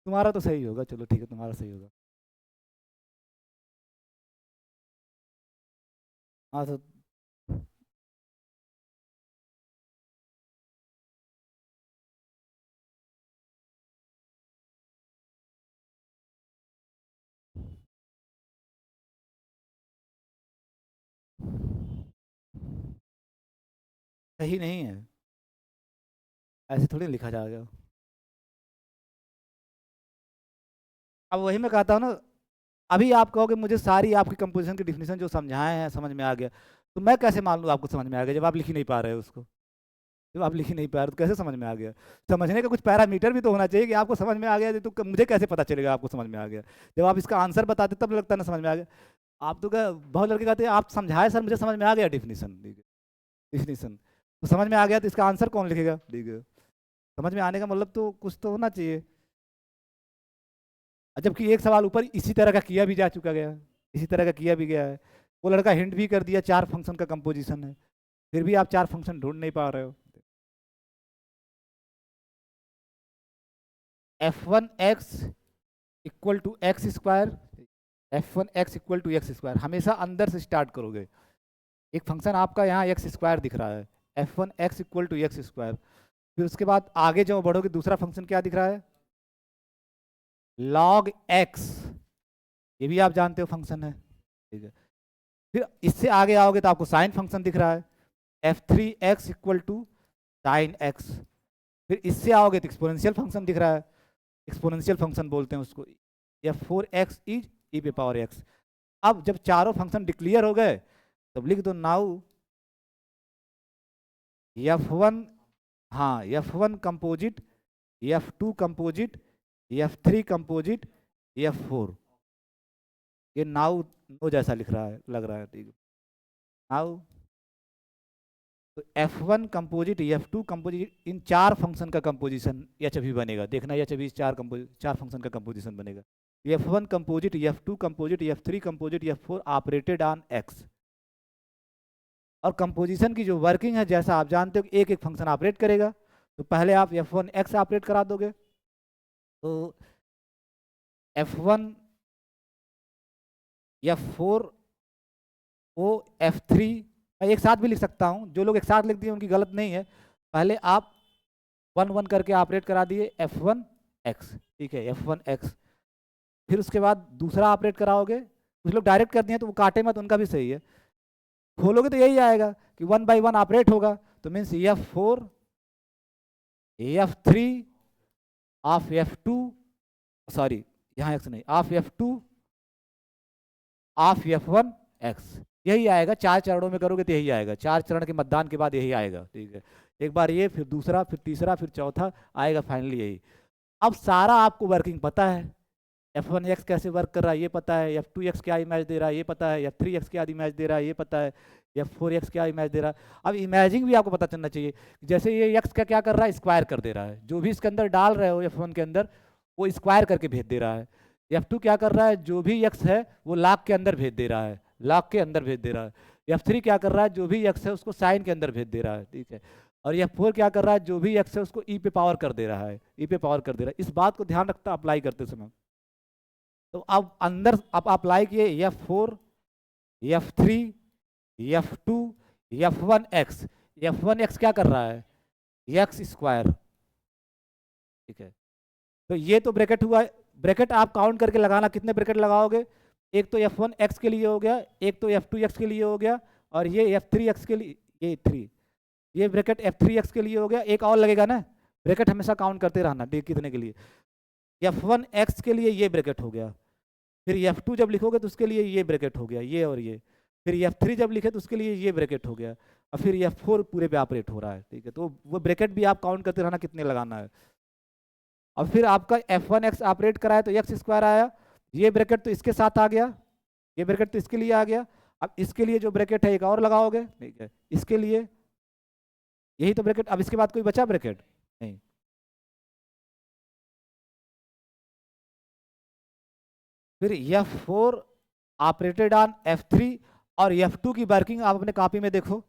तुम्हारा तो सही होगा, चलो ठीक है, तुम्हारा सही होगा। हाँ तो सही नहीं है, ऐसे थोड़ी लिखा जाएगा। अब वही मैं कहता हूँ ना, अभी आप कहोगे मुझे सारी आपकी कंपोजिशन की डिफिनीशन जो समझाए हैं समझ में आ गया, तो मैं कैसे मान लूँ आपको समझ में आ गया जब आप लिख ही नहीं पा रहे हो उसको। जब आप लिख ही नहीं पा रहे हो तो कैसे समझ में आ गया? समझने का कुछ पैरामीटर भी तो होना चाहिए कि आपको समझ में आ गया, तो मुझे कैसे पता चलेगा आपको समझ में आ गया? जब आप इसका आंसर बताते तब लगता है ना समझ में आ गया। आप तो क्या, बहुत लड़के कहते हैं आप समझाए सर मुझे समझ में आ गया डिफिनीशन। ठीक है, डिफिनीशन तो समझ में आ गया, तो इसका आंसर कौन लिखेगा? ठीक है, समझ में आने का मतलब तो कुछ तो होना चाहिए। जबकि एक सवाल ऊपर इसी तरह का किया भी जा चुका गया है, इसी तरह का किया भी गया है, वो लड़का हिंट भी कर दिया 4 फंक्शन का कंपोजिशन है, फिर भी आप 4 फंक्शन ढूंढ नहीं पा रहे हो। f1x equal to X square, f1x equal to X square, हमेशा अंदर से स्टार्ट करोगे। एक फंक्शन आपका यहाँ एक्स स्क्वायर दिख रहा है, f1x equal to X square, फिर उसके बाद आगे जो बढ़ोगे दूसरा फंक्शन क्या दिख रहा है? log x, ये भी आप जानते हो फंक्शन है। ठीक है, फिर इससे आगे आओगे तो आपको साइन फंक्शन दिख रहा है, f3x equal to sine x, फिर इससे आओगे तो एक्सपोनेंशियल फंक्शन दिख रहा है, एक्सपोनेंशियल फंक्शन बोलते हैं उसको, f4x इज ई पे पावर एक्स। अब जब चारों फंक्शन डिक्लेयर हो गए तब लिख दो नाउ f1, हाँ f1 composite, f2 composite, f3 composite, f4, ये नाउ नो जैसा लिख रहा है, लग रहा है। ठीक है, नाउ तो F1 कंपोजिट, F2 कंपोजिट, इन 4 फंक्शन का कंपोजिशन एच भी बनेगा, देखना एच भी 4 फंक्शन का कंपोजिशन बनेगा। F1 composite, F2 composite, F3 composite, F4 operated on X। और कंपोजिशन की जो वर्किंग है जैसा आप जानते हो एक एक फंक्शन ऑपरेट करेगा, तो पहले आप F1x ऑपरेट करा दोगे, तो F1 F4 ओ F3, मैं एक साथ भी लिख सकता हूँ, जो लोग एक साथ लिख दिए उनकी गलत नहीं है। पहले आप 1 1 करके ऑपरेट करा दिए F1x, ठीक है F1x, फिर उसके बाद दूसरा ऑपरेट कराओगे, कुछ लोग डायरेक्ट कर दिए तो वो काटे मत, उनका भी सही है, खोलोगे तो यही आएगा कि 1 by 1 ऑपरेट होगा, तो means F4 F3 of F2, sorry यहाँ एक्स नहीं, ऑफ F2 ऑफ F1x, यही आएगा। 4 चरणों में करोगे तो यही आएगा, 4 चरण के मतदान के बाद यही आएगा। ठीक है, एक बार ये, फिर दूसरा, फिर तीसरा, फिर चौथा आएगा, फाइनली यही। अब सारा आपको वर्किंग पता है, F1x कैसे वर्क कर रहा है ये पता है, F2x क्या इमेज दे रहा है ये पता है, F3x क्या इमेज दे रहा है ये पता है, F4x क्या इमेज दे रहा है। अब इमेजिंग भी आपको पता चलना चाहिए, जैसे ये x का क्या कर रहा है, स्क्वायर कर दे रहा है, जो भी इसके अंदर डाल रहे हो F1 के अंदर वो स्क्वायर करके भेज दे रहा है। F2 क्या कर रहा है, जो भी x है वो log के अंदर भेज दे रहा है, log के अंदर भेज दे रहा है। F3 क्या कर रहा है, जो भी x है उसको साइन के अंदर भेज दे रहा है। ठीक है, और यह 4 क्या कर रहा है, जो भी x है उसको e पे पावर कर दे रहा है, e पे पावर कर दे रहा है। इस बात को ध्यान रखता अप्लाई करते समय। तो अब अंदर आप अप्लाई किए F4, F3, F2, F1x। F1x क्या कर रहा है, x स्क्वायर, ठीक है। तो ये तो ब्रैकेट हुआ। ब्रैकेट आप काउंट करके लगाना, कितने ब्रैकेट लगाओगे, एक तो F1x के लिए हो गया, एक तो F2x के लिए हो गया, और ये F3x के लिए, ये 3, ये ब्रैकेट F3x के लिए हो गया। एक और लगेगा ना, ब्रैकेट हमेशा काउंट करते रहना, ठीक कितने के लिए। F1x के लिए ये ब्रैकेट हो गया, फिर F2 जब लिखोगे तो उसके लिए ये ब्रैकेट हो गया, ये और ये, फिर F3 जब लिखे तो उसके लिए ये ब्रैकेट हो गया, और फिर F4 पूरे पे ऑपरेट हो रहा है, ठीक है। तो वो ब्रैकेट भी आप काउंट करते रहना कितने लगाना है। और फिर आपका F1x ऑपरेट कराया तो x स्क्वायर आया, ये ब्रैकेट तो इसके साथ आ गया, ये ब्रैकेट तो इसके लिए आ गया। अब इसके लिए जो ब्रैकेट है एक और लगाओगे, ठीक है, इसके लिए यही तो ब्रैकेट। अब इसके बाद कोई बचा ब्रैकेट नहीं। फिर F4 ऑपरेटेड ऑन F3, और F2 की वर्किंग आप अपने कॉपी में देखो।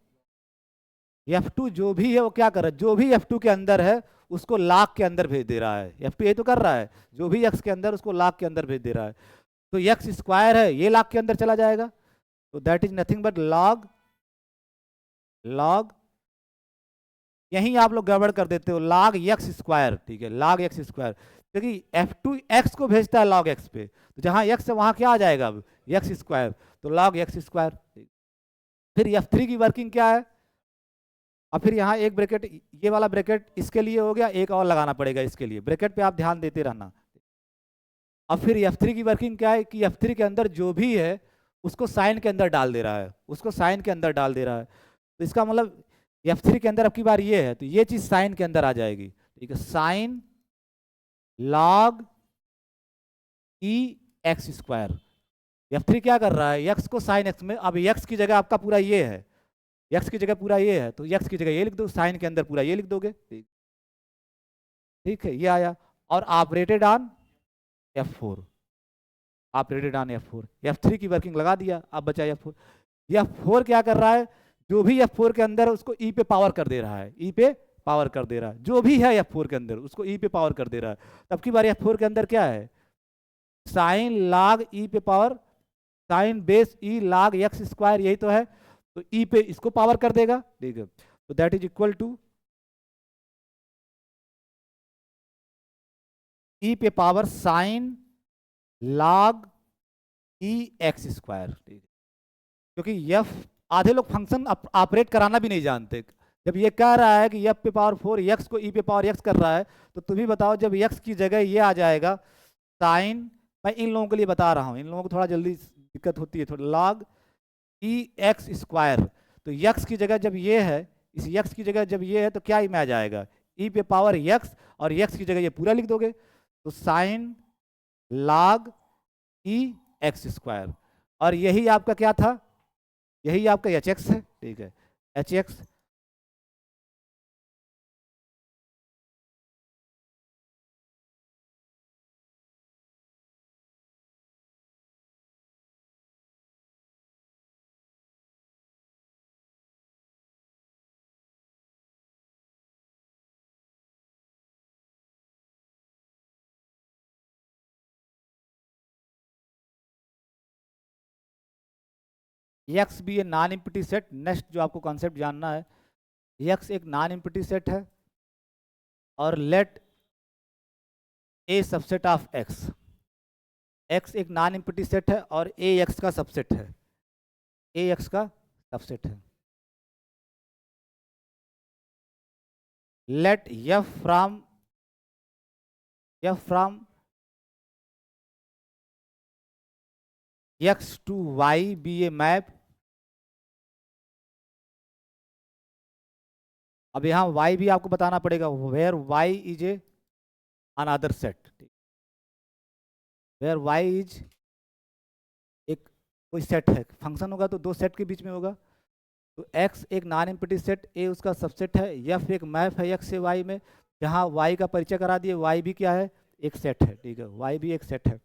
F2 जो भी है वो क्या कर रहा है, जो भी F2 के अंदर है उसको लॉग के अंदर भेज दे रहा है। F2 ये तो कर रहा है, जो भी x के अंदर उसको लॉग के अंदर भेज दे रहा है। तो x स्क्वायर है, ये लॉग के अंदर चला जाएगा, तो that is nothing but log, log, यहीं आप लोग गड़बड़ कर देते हो, log x स्क्वायर, ठीक है, log x स्क्वायर, क्योंकि F2 x को भेजता है log x पे, तो जहां x है वहां क्या आ जाएगा अब, x स्क्वायर, तो log x स्क्वायर। फिर F3 की वर्किंग क्या है, और फिर यहाँ एक ब्रैकेट, ये वाला ब्रैकेट इसके लिए हो गया, एक और लगाना पड़ेगा इसके लिए, ब्रैकेट पे आप ध्यान देते रहना। अब फिर F3 की वर्किंग क्या है कि F3 के अंदर जो भी है उसको साइन के अंदर डाल दे रहा है, उसको साइन के अंदर डाल दे रहा है। तो इसका मतलब F3 के अंदर अब की बार ये है, तो ये चीज साइन के अंदर आ जाएगी, ठीक है, sine log E X square. F3 क्या कर रहा है, x को साइन x में, अब x की जगह आपका पूरा ये है, x की जगह पूरा ये है, तो x की जगह ये लिख दो, साइन के अंदर पूरा ये लिख दोगे, ठीक, ठीक है, ये आया। और operated on F4, operated on F4, F3 की वर्किंग लगा दिया, अब बचा F4। F4 क्या कर रहा है, जो भी F4 के अंदर उसको E पे पावर कर दे रहा है, E पे पावर कर दे रहा है, जो भी है F4 के अंदर उसको E पे पावर कर दे रहा है। तब की बार F4 के अंदर क्या है, साइन लॉग E पे power, sine base E log X square, यही तो है, तो E पे इसको पावर कर देगा, ठीक है, तो that is equal to E पे power sine log E X square, ठीक है। क्योंकि एफ, आधे लोग फंक्शन ऑपरेट कराना भी नहीं जानते। जब ये कह रहा है कि एफ पे पावर 4 एक्स को ई पे पावर एक्स कर रहा है, तो तुम ही बताओ जब एक्स की जगह ये आ जाएगा साइन, मैं इन लोगों के लिए बता रहा हूँ, इन लोगों को थोड़ा जल्दी दिक्कत होती है थोड़ा, लॉग ई एक्स स्क्वायर, तो यक्स की जगह जब ये है, इस यक्स की जगह जब ये है तो क्या में आ जाएगा, ई पे पावर यक्स, और यक्स की जगह ये पूरा लिख दोगे, तो sign log E X square, और यही आपका क्या था, यही आपका एच एक्स है, ठीक है, एच एक्स। एक्स भी ये नॉन एम्प्टी सेट, नेक्स्ट जो आपको कॉन्सेप्ट जानना है, एक्स एक नॉन एम्प्टी सेट है, और let A subset of X, X एक नॉन एम्प्टी सेट है और ए एक्स का सबसेट है, ए एक्स का सबसेट है। Let F from X to Y be a map. अब यहाँ y भी आपको बताना पड़ेगा, where y is a another set, where y is एक कोई सेट है, फंक्शन होगा तो दो सेट के बीच में होगा, तो x एक नॉन एम्प्टी सेट, a उसका सबसेट है, f एक मैप है x से y में, जहाँ y का परिचय करा दिए, y भी क्या है, एक सेट है, ठीक है, y भी एक सेट है।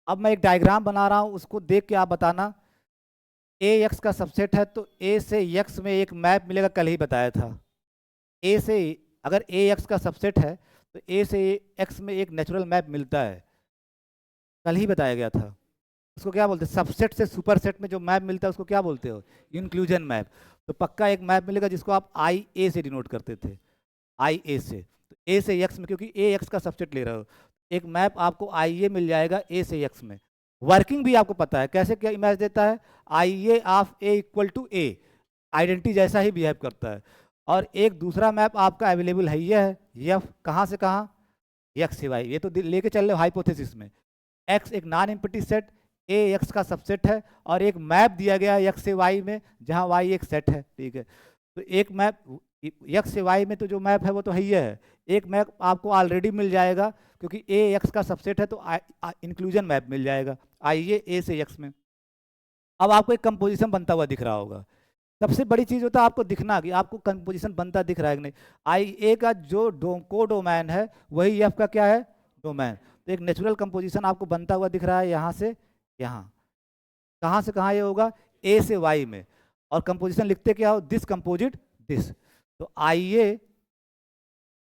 अब मैं एक डायग्राम बना रहा हूँ, उसको देख के आप बताना ए एक्स का सबसेट है तो ए से एक्स में एक मैप मिलेगा, कल ही बताया था। ए से, अगर ए एक्स का सबसेट है तो ए से एक्स में एक नेचुरल मैप मिलता है, कल ही बताया गया था। उसको क्या बोलते हैं? सबसेट से सुपरसेट में जो मैप मिलता है उसको क्या बोलते हो? Inclusion map. तो पक्का एक मैप मिलेगा जिसको आप आई ए से डिनोट करते थे, आई ए से। तो ए से एक्स में, क्योंकि ए एक्स का सबसेट ले रहे हो, एक मैप आपको आई ए मिल जाएगा ए से एक्स में। वर्किंग भी आपको पता है कैसे, क्या इमेज देता है? I A of A equal to A, identity जैसा ही बिहेव करता है। और एक दूसरा मैप आपका अवेलेबल है, ये है एफ, कहाँ से कहाँ? एक्स से वाई। ये तो लेके चल रहे हो हाइपोथेसिस में। एक्स एक नॉन एम्प्टी सेट, ए एक्स का सबसेट है, और एक मैप दिया गया है एक्स से वाई में, जहाँ वाई एक सेट है, ठीक है। तो एक मैप एक्स से वाई में तो जो मैप है वो तो है ही है, एक मैप आपको ऑलरेडी मिल जाएगा क्योंकि ए एक्स का सबसेट है, तो इंक्लूजन मैप मिल जाएगा आइए ए से एक्स में। अब आपको एक कंपोजिशन बनता हुआ दिख रहा होगा। सबसे बड़ी चीज़ होता है आपको दिखना कि आपको कंपोजिशन बनता दिख रहा है कि नहीं। आई ए का जो को डोमेन है वही एफ का क्या है? डोमेन। तो एक नेचुरल कंपोजिशन आपको बनता हुआ दिख रहा है यहाँ से यहाँ। कहाँ से कहाँ ये होगा? ए से वाई में। और कंपोजिशन लिखते क्या हो? This composite this. तो I A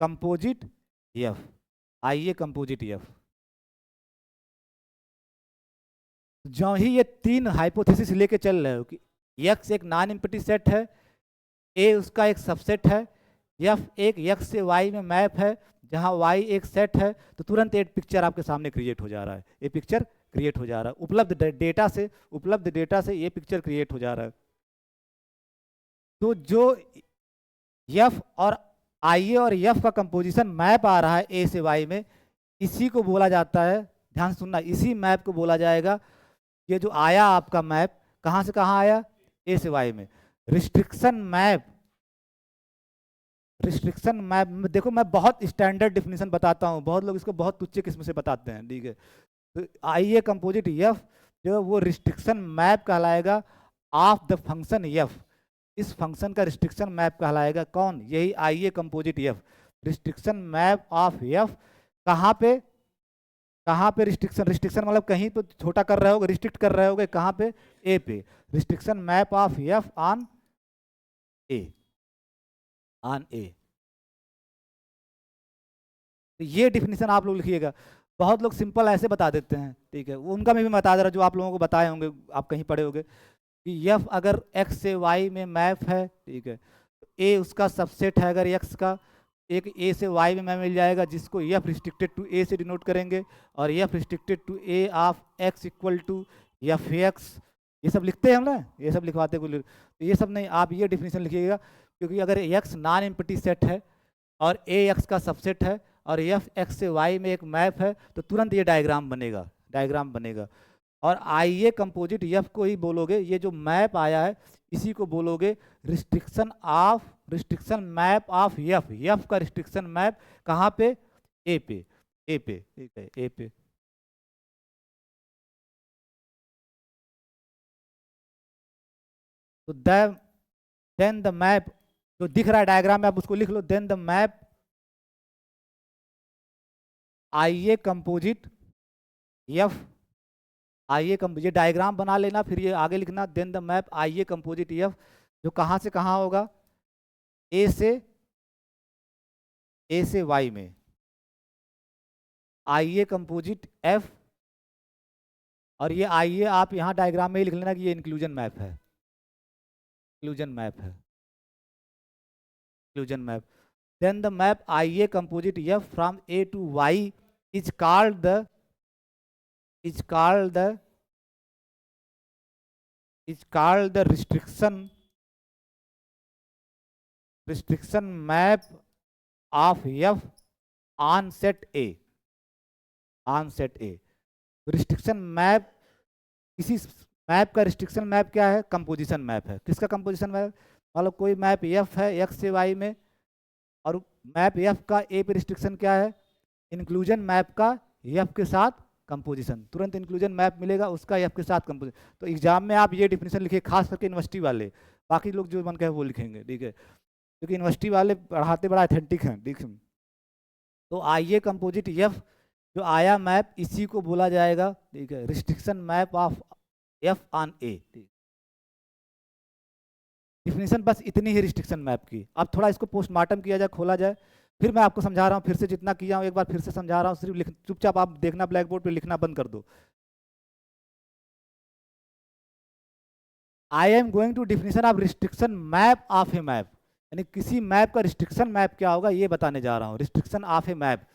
composite F, I A composite F. जो ही ये तीन हाइपोथेसिस लेके चल रहे हो कि एक्स एक नॉन एम्प्टी सेट है, ए उसका एक सबसेट है, एफ एक एक्स से वाई में मैप है जहां वाई एक सेट है, तो तुरंत एक पिक्चर आपके सामने क्रिएट हो जा रहा है। ये पिक्चर क्रिएट हो जा रहा है उपलब्ध डेटा से ये पिक्चर क्रिएट हो जा रहा है। तो जो एफ और आई ए और एफ का कंपोजिशन मैप आ रहा है ए से वाई में, इसी को बोला जाता है, ध्यान सुनना, इसी मैप को बोला जाएगा। ये जो आया आपका मैप, कहाँ से कहाँ आया? ए से वाई में। रिस्ट्रिक्शन मैप, रिस्ट्रिक्शन मैप देखो, मैं बहुत स्टैंडर्ड डिफिनीशन बताता हूँ, बहुत लोग इसको बहुत तुच्छ किस्म से बताते हैं, ठीक है। तो आई ए कंपोजिट एफ जो वो रिस्ट्रिक्शन मैप कहलाएगा ऑफ द फंक्शन एफ। इस फंक्शन का रिस्ट्रिक्शन मैप कहलाएगा कौन? यही I A composite F, restriction map of F. कहाँ पे? कहाँ पे रिस्ट्रिक्शन? रिस्ट्रिक्शन मतलब कहीं तो छोटा कर रहे होगे, रिस्ट्रिक्ट कर रहे होगे, कहाँ पे? ए पे। Restriction map of F on A, on A. तो ये डिफिनीशन आप लोग लिखिएगा। बहुत लोग सिंपल ऐसे बता देते हैं, ठीक है, वो उनका मैं भी बता दे रहा जो आप लोगों को बताए होंगे, आप कहीं पढ़े होंगे कि एफ अगर एक्स से वाई में मैप है, ठीक है, तो ए उसका सबसेट है। अगर एक्स का एक ए से वाई में मैप मिल जाएगा जिसको एफ रिस्ट्रिक्टेड टू ए से डिनोट करेंगे, और F restricted to A of X equal to F X. ये सब लिखते हैं हम ना, ये सब लिखवाते हैं, तो ये सब नहीं, आप ये डिफिनीशन लिखिएगा। क्योंकि अगर एक्स नॉन एम्प्टी सेट है और ए एक्स का सबसेट है और एफ एक्स से वाई में एक मैप है, तो तुरंत ये डायग्राम बनेगा, डायग्राम बनेगा। और आई ए कंपोजिट एफ को ही बोलोगे, ये जो मैप आया है इसी को बोलोगे restriction map of F. F का रिस्ट्रिक्शन मैप कहाँ पे? ए पे, ए पे, ठीक है, ए पे। तो देन द मैप जो दिख रहा है डायग्राम में, आप उसको लिख लो, then the map I A composite F, I A composite, ये डायग्राम बना लेना, फिर ये आगे लिखना, then the map I A composite F जो कहाँ से कहाँ होगा? ए से वाई में। आई ए कंपोजिट एफ, और ये आई ए आप यहाँ डायग्राम में ही लिख लेना कि ये इंक्लूजन मैप है, इंक्लूजन मैप है, inclusion map. Then the map I A composite F from A to Y is called the is called the restriction map of f on set A, on set A। Restriction map, इसी map का restriction map क्या है? Composition map है। किसका composition map? मतलब कोई map F है x से वाई में, और मैप एफ का ए पे रिस्ट्रिक्शन क्या है? इंक्लूजन मैप का एफ के साथ कंपोजिशन। तुरंत इंक्लूजन मैप मिलेगा उसका एफ के साथ कंपोजिशन। तो एग्जाम में आप ये डिफिनेशन लिखिए, खास करके यूनिवर्सिटी वाले, बाकी लोग जो मन कहे वो लिखेंगे, ठीक है, क्योंकि यूनिवर्सिटी वाले पढ़ाते बड़ा अथेंटिक हैं, ठीक है। तो आइए कंपोजिट एफ जो आया मैप, इसी को बोला जाएगा, ठीक है, restriction map of F on A. Definition बस इतनी ही रिस्ट्रिक्शन मैप की। अब थोड़ा इसको पोस्टमार्टम किया जाए, खोला जाए, फिर मैं आपको समझा रहा हूँ, फिर से जितना किया हूँ एक बार फिर से समझा रहा हूँ, सिर्फ लिख, चुपचाप आप देखना, ब्लैक बोर्ड पे लिखना बंद कर दो। I am going to definition of restriction map of a map, यानी किसी मैप का रिस्ट्रिक्शन मैप क्या होगा ये बताने जा रहा हूँ। रिस्ट्रिक्शन ऑफ ए मैप,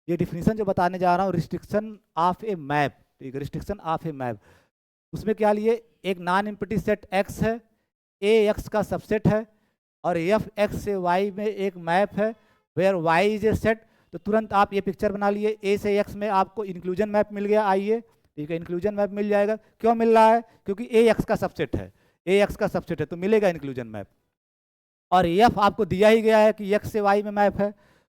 ये डिफिनीशन जो बताने जा रहा हूँ, रिस्ट्रिक्शन ऑफ ए मैप, ठीक है, रिस्ट्रिक्शन ऑफ ए मैप। उसमें क्या लिए, एक नॉन एम्प्टी सेट एक्स है, ए एक्स का सबसेट है, और एफ एक्स से वाई में एक मैप है where Y is a set. तो तुरंत आप ये पिक्चर बना लिए, ए से एक्स में आपको इंक्लूजन मैप मिल गया, आइए, ठीक है, इंक्लूजन मैप मिल जाएगा। क्यों मिल रहा है, क्योंकि ए एक्स का सबसेट है, ए एक्स का सबसेट है तो मिलेगा इंक्लूजन मैप। और एफ आपको दिया ही गया है कि एक्स से वाई में मैप है,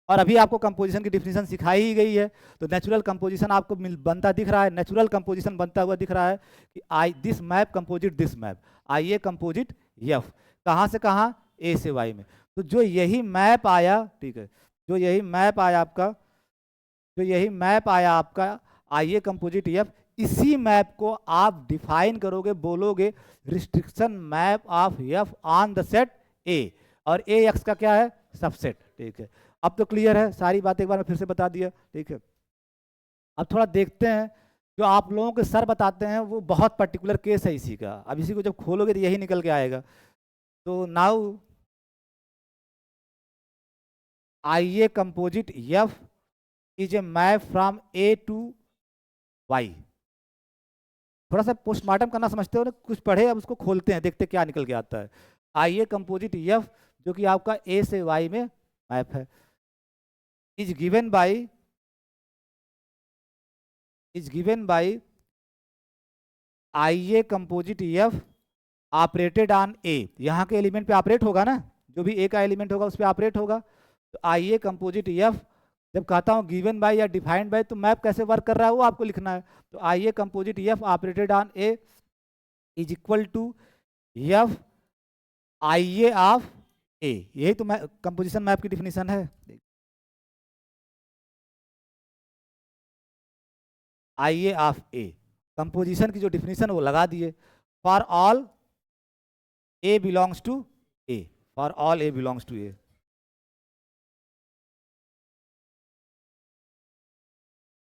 और अभी आपको कंपोजिशन की डिफिनीशन सिखाई ही गई है, तो नेचुरल कंपोजिशन आपको बनता दिख रहा है, नेचुरल कंपोजिशन बनता हुआ दिख रहा है कि I this map composite this map, I A composite F, कहाँ से कहाँ, ए से वाई में। तो जो यही मैप आया, ठीक है, जो यही मैप आया आपका, जो यही मैप आया आपका आई ए कंपोजिट एफ, इसी मैप को आप डिफाइन करोगे, बोलोगे restriction map of F on the set ए, और ए एक्स का क्या है, सबसेट, ठीक है। अब तो क्लियर है, सारी बात एक बार मैं फिर से बता दिया, ठीक है। अब थोड़ा देखते हैं, जो आप लोगों के सर बताते हैं वो बहुत पर्टिकुलर केस है इसी का, अब इसी को जब खोलोगे तो यही निकल के आएगा। तो now I A composite F is a map from A to Y. थोड़ा सा पोस्टमार्टम करना समझते हो ना, कुछ पढ़े, अब उसको खोलते हैं, देखते क्या निकल के आता है। आई ए कंपोजिट एफ जो कि आपका ए से वाई में मैप है, is given by IA composite F operated on A, यहाँ के एलिमेंट पे ऑपरेट होगा ना, जो भी ए का एलिमेंट होगा उस पर ऑपरेट होगा। तो IA कंपोजिट एफ जब कहता हूँ गिवन बाय या डिफाइंड बाय, तो मैप कैसे वर्क कर रहा है वो आपको लिखना है। तो IA composite F operated on A is equal to F IA of A, यही तो कंपोजिशन मैप की डिफिनीशन है। I A of A, composition की जो डिफिनीशन वो लगा दिए, for all A belongs to A, for all A belongs to A.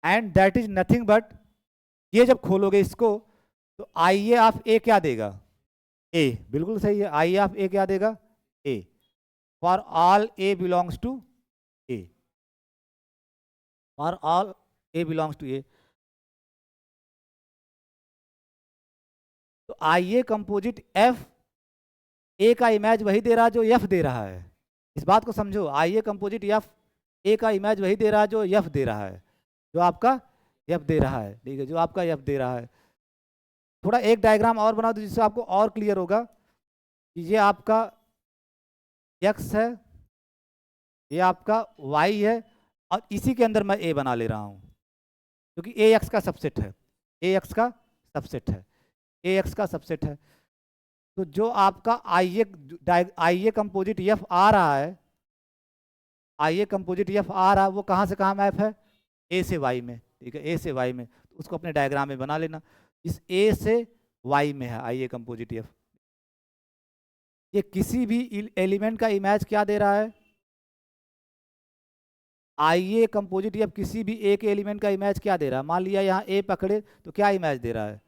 And that is nothing but, ये जब खोलोगे इसको तो आई ए ऑफ ए क्या देगा, ए, बिल्कुल सही है, आई ए ऑफ ए क्या देगा, A, for all A belongs to A, for all A belongs to A. तो I A composite F A का इमेज वही दे रहा है जो एफ दे रहा है, इस बात को समझो। आई ए कंपोजिट एफ ए का इमेज वही दे रहा है जो एफ दे रहा है, जो आपका एफ दे रहा है, ठीक है, जो आपका एफ दे रहा है। थोड़ा एक डायग्राम और बना दो जिससे आपको और क्लियर होगा कि ये आपका एक्स है, ये आपका वाई है, और इसी के अंदर मैं ए बना ले रहा हूँ, क्योंकि ए एक्स का सबसेट है, ए एक्स का सबसेट है, ए एक्स का सबसेट है। तो जो आपका आई ए कंपोजिट एफ आ रहा है, आई ए कंपोजिट एफ आ रहा है, वो कहाँ से कहाँ मैप है, ए से वाई में, ठीक है, ए से वाई में। तो उसको अपने डायग्राम में बना लेना, इस ए से वाई में है आई ए कंपोजिट एफ। ये किसी भी एलिमेंट का इमेज क्या दे रहा है, आई ए कंपोजिट एफ किसी भी ए के एलिमेंट का इमेज क्या दे रहा है। मान लिया यहाँ ए पकड़े तो क्या इमेज दे रहा है,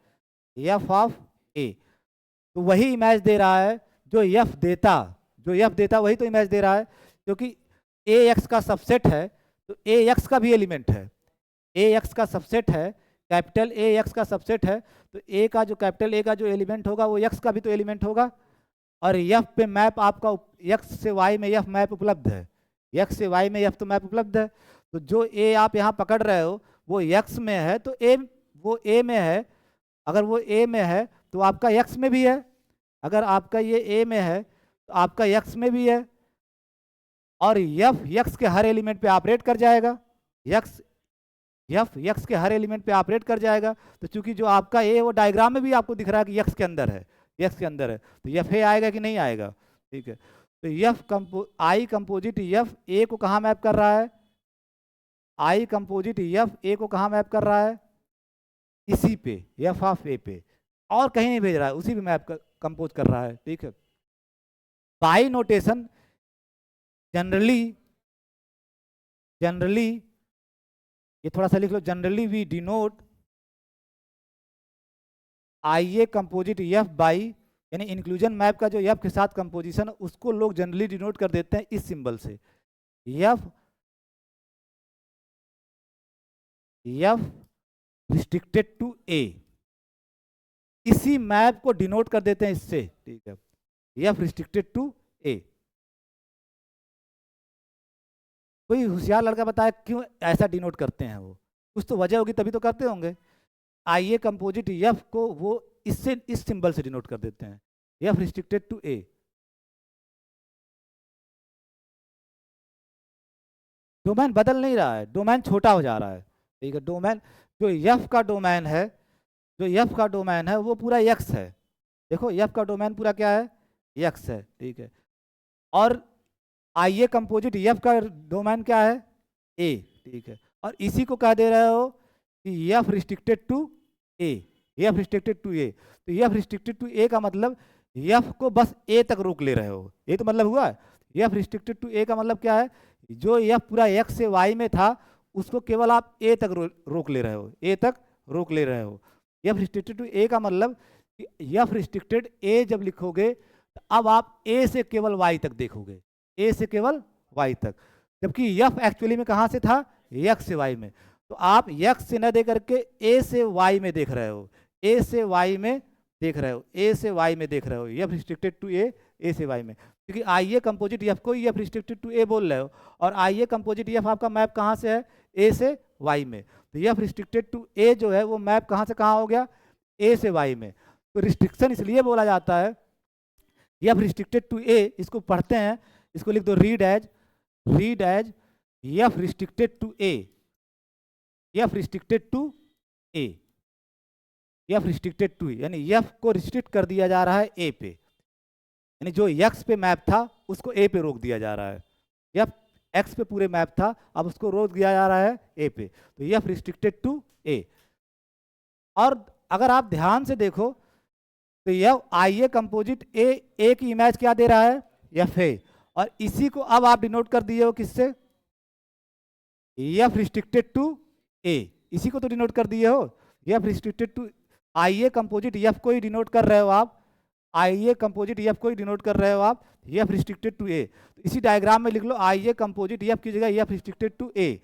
एफ ऑफ ए, तो वही इमेज दे रहा है जो एफ देता, जो एफ देता वही तो इमेज दे रहा है, क्योंकि ए एक्स का सबसेट है तो ए एक्स का भी एलिमेंट है, ए एक्स का सबसेट है, कैपिटल ए एक्स का सबसेट है, तो ए का जो कैपिटल ए का जो एलिमेंट होगा वो एक्स का भी तो एलिमेंट होगा। और एफ पे मैप आपका एक्स से वाई में एफ मैप उपलब्ध है, एक्स से वाई में एफ तो मैप उपलब्ध है। तो जो ए आप यहाँ पकड़ रहे हो वो एक्स में है तो ए, वो ए में है, अगर वो ए में है तो आपका एक्स में भी है, अगर आपका ये ए में है तो आपका एक्स में भी है, और एफ एक्स के हर एलिमेंट पे ऑपरेट कर जाएगा, एक्स एफ एक्स के हर एलिमेंट पे ऑपरेट कर जाएगा। तो चूंकि जो आपका ए वो डायग्राम में भी आपको दिख रहा है कि एक्स के अंदर है, एक्स के अंदर है, तो एफ ए आएगा कि नहीं आएगा, ठीक है। तो F I composite F A को कहाँ मैप कर रहा है, आई कंपोजिट एफ ए को कहाँ मैप कर रहा है, इसी पे, एफ ऑफ ए पे, और कहीं नहीं भेज रहा है, उसी पे मैप कंपोज कर रहा है, ठीक है। बाई नोटेशन जनरली जनरली ये थोड़ा सा लिख लो, generally we denote I A composite F by, यानी इंक्लूजन मैप का जो एफ के साथ कंपोजिशन उसको लोग जनरली डिनोट कर देते हैं इस सिंबल से, एफ एफ रिस्ट्रिक्टेड टू ए, इसी मैप को डिनोट कर देते हैं इससे, ठीक है, एफ रिस्ट्रिक्टेड टू ए। कोई होशियार लड़का बताए क्यों ऐसा डिनोट करते हैं, वो कुछ तो वजह होगी तभी तो करते होंगे। आई ए कंपोजिट एफ को वो इससे इस सिंबल से डिनोट कर देते हैं, F restricted to A. Domain बदल नहीं रहा है, डोमेन छोटा हो जा रहा है, ठीक है। डोमेन जो एफ का डोमेन है, जो एफ का डोमेन है वो पूरा एक्स है, देखो एफ का डोमेन पूरा क्या है, एक्स है, ठीक है। और आई ए कंपोजिट एफ का डोमेन क्या है, ए, ठीक है। और इसी को कह दे रहे हो कि F restricted to A, F restricted to A. तो एफ रिस्ट्रिक्टेड टू ए का मतलब एफ को बस ए तक रोक ले रहे हो, ये तो मतलब हुआ। एफ रिस्ट्रिक्टेड टू ए का मतलब क्या है, जो एफ पूरा एक्स से वाई में था उसको केवल आप ए तक रोक ले रहे हो, ए तक रोक ले रहे हो। एफ रिस्ट्रिक्टेड टू ए का मतलब एफ रिस्ट्रिक्टेड ए जब लिखोगे तो अब आप ए से केवल वाई तक देखोगे, ए से केवल वाई तक, जबकि एफ एक्चुअली में कहाँ से था, एक्स से वाई में। तो आप एक्स से न दे करके ए से वाई में देख रहे हो, ए से वाई में देख रहे हो, ए से वाई में देख रहे हो, एफ रिस्ट्रिक्टेड टू ए, ए से वाई में, क्योंकि आई ए कंपोजिट एफ को एफ रिस्ट्रिक्टेड टू ए बोल रहे हो, और आई ए कंपोजिट एफ आपका मैप कहाँ से है, ए से वाई में। तो एफ रिस्ट्रिक्टेड टू ए जो है वो मैप कहाँ से कहाँ हो गया, ए से वाई में। तो रिस्ट्रिक्शन इसलिए बोला जाता है एफ रिस्ट्रिक्टेड टू ए, इसको पढ़ते हैं, इसको लिख दो read as F restricted to A, F restricted to A, F restricted to, यानी एफ को रिस्ट्रिक्ट कर दिया जा रहा है ए पे, यानी जो एक्स पे मैप था उसको ए पे रोक दिया जा रहा है, एफ एक्स पे पूरे मैप था अब उसको रोक दिया जा रहा है ए पे, तो एफ रिस्ट्रिक्टेड टू ए। और अगर आप ध्यान से देखो तो यह आई ए कंपोजिट ए की इमेज क्या दे रहा है, एफ ए, और इसी को अब आप डिनोट कर दिए हो किससे, एफ रिस्ट्रिक्टेड टू ए, इसी को तो डिनोट कर दिए हो, F restricted to I A composite F को ही डिनोट कर रहे हो आप, आई ए कंपोजिट एफ को ही डिनोट कर रहे हो आप, एफ रिस्ट्रिक्टेड टू ए। तो इसी डायग्राम में लिख लो आई ए कंपोजिट एफ की जगह F restricted to A,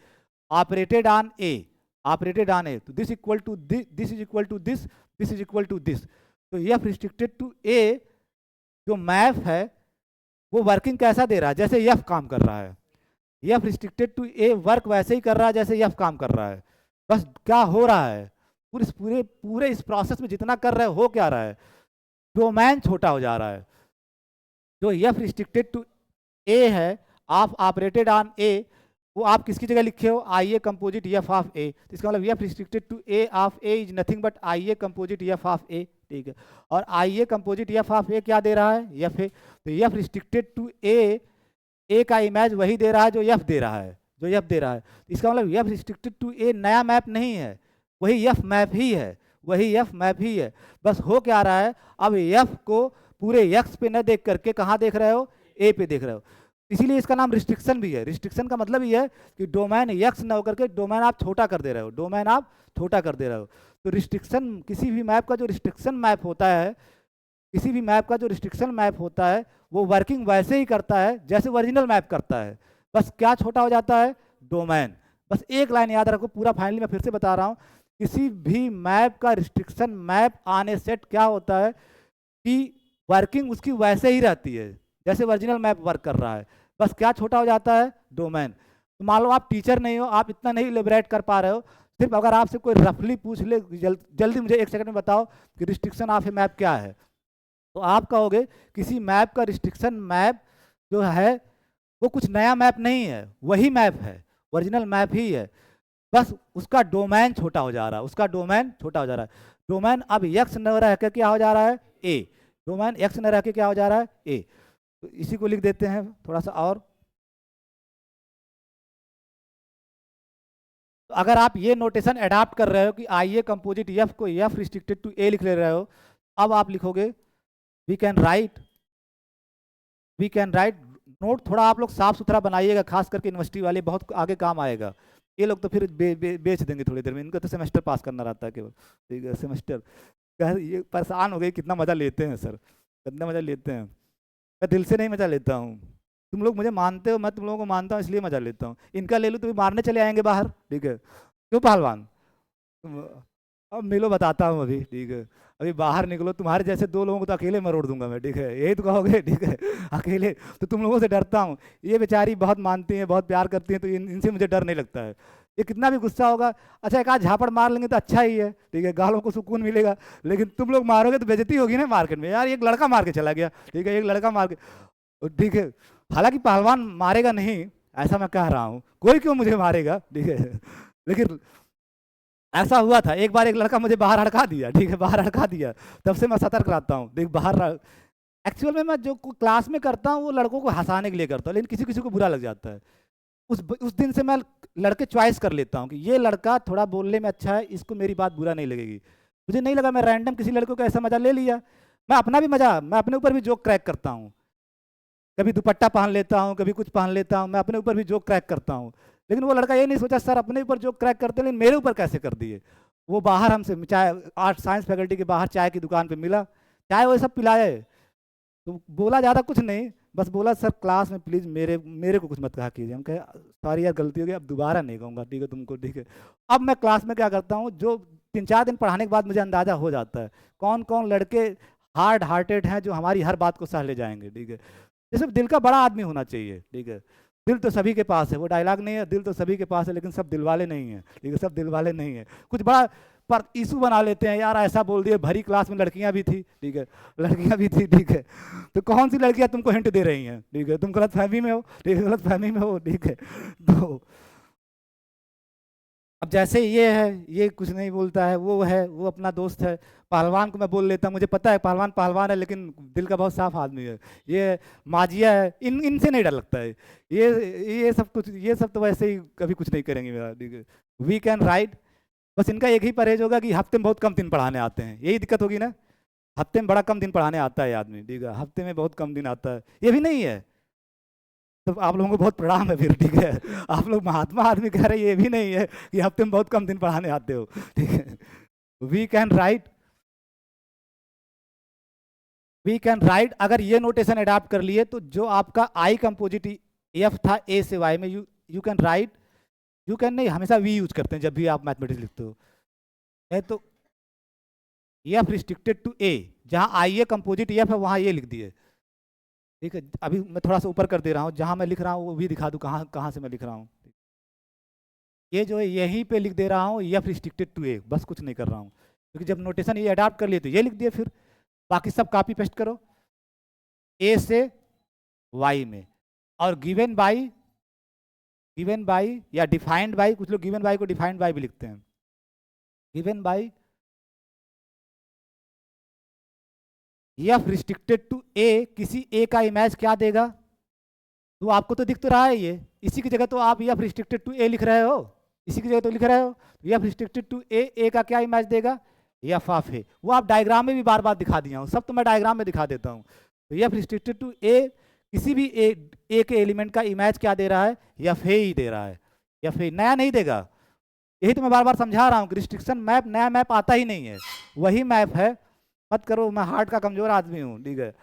operated on A, operated on A, तो this equal to this is equal to this, this is equal to this. तो F restricted to A जो map है वो working कैसा दे रहा है, जैसे एफ काम कर रहा है, F restricted to A work वैसे ही कर रहा है जैसे एफ काम कर रहा है। बस क्या हो रहा है, पूरे पूरे पूरे इस प्रोसेस में जितना कर रहे हो क्या रहा है, डोमेन छोटा हो जा रहा है। जो एफ रिस्ट्रिक्टेड टू ए है, आप ऑपरेटेड ऑन ए, वो आप किसकी जगह लिखे हो, I A composite F of A, तो इसका मतलब F restricted to A of A is nothing but I A composite F of A, ठीक है। और I A composite F of A क्या दे रहा है, एफ ए, तो एफ रिस्ट्रिक्टेड टू ए का इमेज वही दे रहा है जो एफ दे रहा है, जो एफ दे रहा है। इसका मतलब एफ रिस्ट्रिक्टेड टू ए नया मैप नहीं है, वही एफ मैप ही है, वही एफ मैप ही है। बस हो क्या रहा है, अब एफ को पूरे एक्स पे न देख करके कहाँ देख रहे हो, ए पे देख रहे हो, इसीलिए इसका नाम रिस्ट्रिक्शन भी है। रिस्ट्रिक्शन का मतलब ये है कि डोमेन एक्स न होकर के डोमेन आप छोटा कर दे रहे हो, डोमेन आप छोटा कर दे रहे हो। तो रिस्ट्रिक्शन, किसी भी मैप का जो रिस्ट्रिक्शन मैप होता है, किसी भी मैप का जो रिस्ट्रिक्शन मैप होता है वो वर्किंग वैसे ही करता है जैसे ओरिजिनल मैप करता है, बस क्या छोटा हो जाता है, डोमेन। बस एक लाइन याद रखो, पूरा फाइनली मैं फिर से बता रहा हूँ, किसी भी मैप का रिस्ट्रिक्शन मैप आने सेट क्या होता है कि वर्किंग उसकी वैसे ही रहती है जैसे ओरिजिनल मैप वर्क कर रहा है, बस क्या छोटा हो जाता है, डोमेन। तो मान लो आप टीचर नहीं हो, आप इतना नहीं इलेबरेट कर पा रहे हो, सिर्फ अगर आपसे कोई रफली पूछ ले, जल्दी मुझे एक सेकंड में बताओ कि रिस्ट्रिक्शन ऑफ ए मैप क्या है, तो आप कहोगे किसी मैप का रिस्ट्रिक्शन मैप जो है वो कुछ नया मैप नहीं है, वही मैप है, ओरिजिनल मैप ही है, बस उसका डोमेन छोटा हो जा रहा है, उसका डोमेन छोटा हो जा रहा है। डोमेन अब एक्स न रह के क्या हो जा रहा है, ए, डोमेन एक्स न रह के क्या हो जा रहा है, ए। तो इसी को लिख देते हैं थोड़ा सा और। तो अगर आप ये नोटेशन अडॉप्ट कर रहे हो कि आई ए कंपोजिट एफ को एफ रिस्ट्रिक्टेड टू ए लिख ले रहे हो, अब आप लिखोगे we can write we can write. Note थोड़ा आप लोग साफ सुथरा बनाइएगा, खास करके यूनिवर्सिटी वाले, बहुत आगे काम आएगा। ये लोग तो फिर बेच देंगे थोड़ी देर में, इनका तो सेमेस्टर पास करना रहता है केवल। ठीक है, सेमेस्टर। ये परेशान हो गए, कितना मज़ा लेते हैं सर, कितना मज़ा लेते हैं। मैं दिल से नहीं मज़ा लेता हूँ। तुम लोग मुझे मानते हो, मैं तुम लोगों को मानता हूँ, इसलिए मज़ा लेता हूँ। इनका ले लूँ तो भी मारने चले आएंगे बाहर। ठीक है, क्यों पहलवान? अब मिलो, बताता हूँ अभी। ठीक है, अभी बाहर निकलो, तुम्हारे जैसे दो लोगों को तो अकेले मरोड़ दूंगा मैं। ठीक है, यही तो कहोगे। ठीक है, अकेले तो तुम लोगों से डरता हूँ। ये बेचारी बहुत मानती हैं, बहुत प्यार करती हैं, तो इनसे मुझे डर नहीं लगता है। ये कितना भी गुस्सा होगा, अच्छा एक आध झापड़ मार लेंगे तो अच्छा ही है। ठीक है, गालों को सुकून मिलेगा। लेकिन तुम लोग मारोगे तो बेइज्जती होगी ना मार्केट में, यार एक लड़का मार के चला गया। ठीक है, एक लड़का मार के। ठीक है, हालांकि पहलवान मारेगा नहीं, ऐसा मैं कह रहा हूँ, कोई क्यों मुझे मारेगा। ठीक है, लेकिन ऐसा हुआ था एक बार, एक लड़का मुझे बाहर हड़का दिया। ठीक है, बाहर हड़का दिया। तब से मैं सतर्क रहता हूँ। देख बाहर एक्चुअल में मैं जो क्लास में करता हूँ वो लड़कों को हंसाने के लिए करता हूँ, लेकिन किसी किसी को बुरा लग जाता है। उस दिन से मैं लड़के चॉइस कर लेता हूँ कि ये लड़का थोड़ा बोलने में अच्छा है, इसको मेरी बात बुरा नहीं लगेगी। मुझे नहीं लगा मैं रैंडम किसी लड़के को ऐसा मजा ले लिया। मैं अपना भी मजा, मैं अपने ऊपर भी जोक क्रैक करता हूँ। कभी दुपट्टा पहन लेता हूँ, कभी कुछ पहन लेता हूँ, मैं अपने ऊपर भी जोक क्रैक करता हूँ। लेकिन वो लड़का ये नहीं सोचा सर अपने ऊपर जोक क्रैक करते हैं, लेकिन मेरे ऊपर कैसे कर दिए। वो बाहर हमसे चाय, आर्ट साइंस फैकल्टी के बाहर चाय की दुकान पे मिला, चाय वो सब पिलाए। तो बोला ज़्यादा कुछ नहीं, बस बोला सर क्लास में प्लीज़ मेरे मेरे को कुछ मत कहा कीजिए। हम कहे सॉरी यार गलती हो गई, अब दोबारा नहीं कहूँगा। ठीक है तुमको। ठीक है, अब मैं क्लास में क्या करता हूँ, जो 3-4 दिन पढ़ाने के बाद मुझे अंदाज़ा हो जाता है कौन कौन लड़के हार्ड हार्टेड हैं जो हमारी हर बात को सह ले जाएंगे। ठीक है, जैसे दिल का बड़ा आदमी होना चाहिए। ठीक है, दिल तो सभी के पास है, वो डायलॉग नहीं है, दिल तो सभी के पास है लेकिन सब दिल वाले नहीं है। ठीक है, सब दिल वाले नहीं है, कुछ बड़ा पर इशू बना लेते हैं, यार ऐसा बोल दिए, भरी क्लास में लड़कियां भी थी। ठीक है, लड़कियां भी थी। ठीक है, तो कौन सी लड़कियां तुमको हिंट दे रही हैं? ठीक है, तुम गलत फहमी में हो। ठीक है, गलत फहमी में हो। ठीक है, तो अब जैसे ये है, ये कुछ नहीं बोलता है, वो है, वो अपना दोस्त है। पहलवान को मैं बोल लेता हूँ, मुझे पता है पहलवान पहलवान है लेकिन दिल का बहुत साफ आदमी है। ये माजिया है, इनसे नहीं डर लगता है। ये सब कुछ, ये सब तो वैसे ही कभी कुछ नहीं करेंगे मेरा। ठीक है, वी कैन राइट। बस इनका एक ही परहेज होगा कि हफ्ते में बहुत कम दिन पढ़ाने आते हैं, यही दिक्कत होगी ना। हफ्ते में बड़ा कम दिन पढ़ाने आता है आदमी। ठीक है, हफ्ते में बहुत कम दिन आता है, ये भी नहीं है। तो आप लोगों को बहुत प्रणाम है फिर। ठीक है, आप लोग महात्मा आदमी कह रहे हैं, ये भी नहीं है कि हफ्ते में बहुत कम दिन पढ़ाने आते हो। ठीक है, we can write. We can write, अगर ये नोटेशन अडाप्ट कर लिए तो जो आपका आई कंपोजिट एफ था ए से वाई में, you can write. You can नहीं, हमेशा वी यूज करते हैं जब भी आप मैथमेटिक्स लिखते हो। है तो एफ रिस्ट्रिक्टेड टू ए, जहाँ आई ए कंपोजिट एफ है वहाँ ये लिख दिए। ठीक है, अभी मैं थोड़ा सा ऊपर कर दे रहा हूँ, जहाँ मैं लिख रहा हूँ वो भी दिखा दूँ कहाँ कहाँ से मैं लिख रहा हूँ। ये जो है यहीं पे लिख दे रहा हूँ एफ रिस्ट्रिक्टेड टू ए, बस कुछ नहीं कर रहा हूँ, क्योंकि जब नोटेशन ये अडाप्ट कर लिए तो ये लिख दिए, फिर बाकी सब कॉपी पेस्ट करो ए से वाई में। और गिवन बाई या डिफाइंड बाई, कुछ लोग गिवन बाई को डिफाइंड बाई भी लिखते हैं। Given by F restricted to A, किसी ए का इमेज क्या देगा, तो आपको तो दिख तो रहा है ये, इसी की जगह तो आप एफ रिस्ट्रिक्टेड टू ए लिख रहे हो, इसी की जगह तो लिख रहे हो। F restricted to A, A का क्या इमेज देगा, एफ ऑफ ए। वो आप डायग्राम में भी बार बार दिखा दिया हूँ, सब तो मैं डायग्राम में दिखा देता हूँ। तो एफ रिस्ट्रिक्टेड टू ए, किसी भी ए के एलिमेंट का इमेज क्या दे रहा है, एफ ए ही दे रहा है। एफ ए नया नहीं देगा, यही तो मैं बार बार समझा रहा हूँ कि रिस्ट्रिक्शन मैप, नया मैप आता ही नहीं है, वही मैप है। मत करो, मैं हार्ट का कमजोर आदमी हूँ। ठीक है,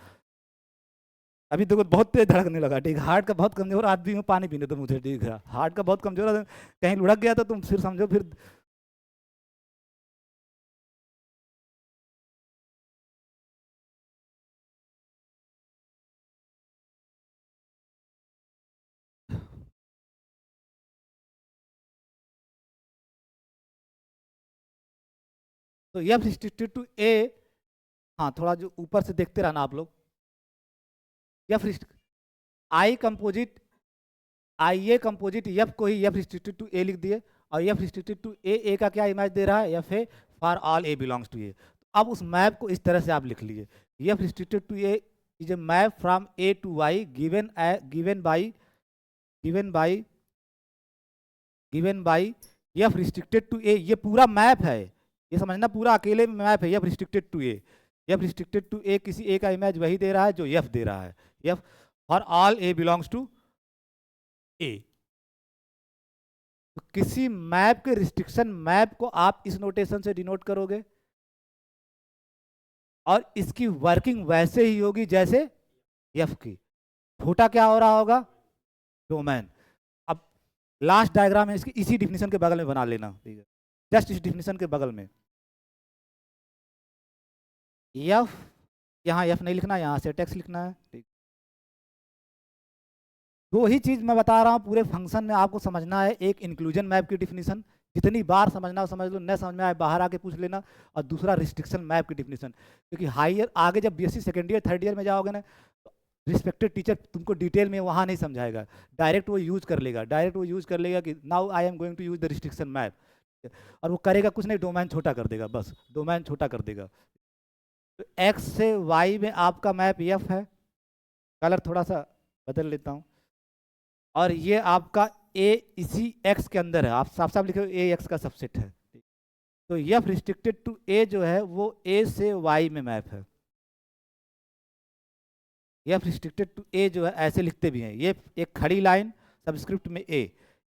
अभी देखो बहुत तेज धड़कने लगा। ठीक है, हार्ट का बहुत कमजोर आदमी हूँ, पानी पीने तो मुझे। ठीक है, हार्ट का बहुत कमजोर आदमी, कहीं लुढ़क गया तो तुम फिर समझो फिर। तो एफ रिस्ट्रिक्टेड टू ए, हाँ थोड़ा जो ऊपर से देखते रहना आप लोग। F I composite, I A composite F को ही एफ रिस्ट्रिक्टेड टू ए लिख दिए, और F restricted to A, A का क्या इमेज दे रहा है, F A for all A belongs to A. अब उस मैप को इस तरह से आप लिख लीजिए, F restricted to A is a map from A to Y given by given by given by F restricted to A. ये पूरा मैप है, ये समझना, पूरा अकेले में मैप है F restricted to A. F restricted to A, किसी ए का इमेज वही दे रहा है जो एफ दे रहा है। एफ और all A belongs to A. तो किसी मैप के रिस्ट्रिक्शन मैप को आप इस नोटेशन से डिनोट करोगे और इसकी वर्किंग वैसे ही होगी जैसे एफ की। छोटा क्या हो रहा होगा, डोमेन। अब लास्ट डायग्राम है इसकी, इसी डिफिनीशन के बगल में बना लेना, ठीक है, जस्ट इस डिफिनीशन के बगल में एफ, यहाँ एफ नहीं लिखना, यहाँ सेट एक्स लिखना है, ठीक। दो ही चीज मैं बता रहा हूँ पूरे फंक्शन में आपको समझना है, एक इंक्लूजन मैप की डिफिनीशन, जितनी बार समझना हो समझ लो, न समझ में आए बाहर आके पूछ लेना, और दूसरा रिस्ट्रिक्शन मैप की डिफिनीशन, क्योंकि हायर आगे जब BSc second year third year में जाओगे ना, रिस्पेक्टेड टीचर तुमको डिटेल में वहाँ नहीं समझाएगा, डायरेक्ट वो यूज कर लेगा, डायरेक्ट वो यूज कर लेगा कि now I am going to use the restriction map, और वो करेगा कुछ नहीं, डोमेन छोटा कर देगा, बस डोमेन छोटा कर देगा। तो एक्स से वाई में आपका मैप एफ है, कलर थोड़ा सा बदल लेता हूँ, और ये आपका ए इसी एक्स के अंदर है, आप साफ साफ लिखे ए एक्स का सबसेट है। तो एफ रिस्ट्रिक्टेड टू ए जो है वो ए से वाई में मैप है। एफ रिस्ट्रिक्टेड टू ए जो है ऐसे लिखते भी हैं, ये एक खड़ी लाइन सबस्क्रिप्ट में ए,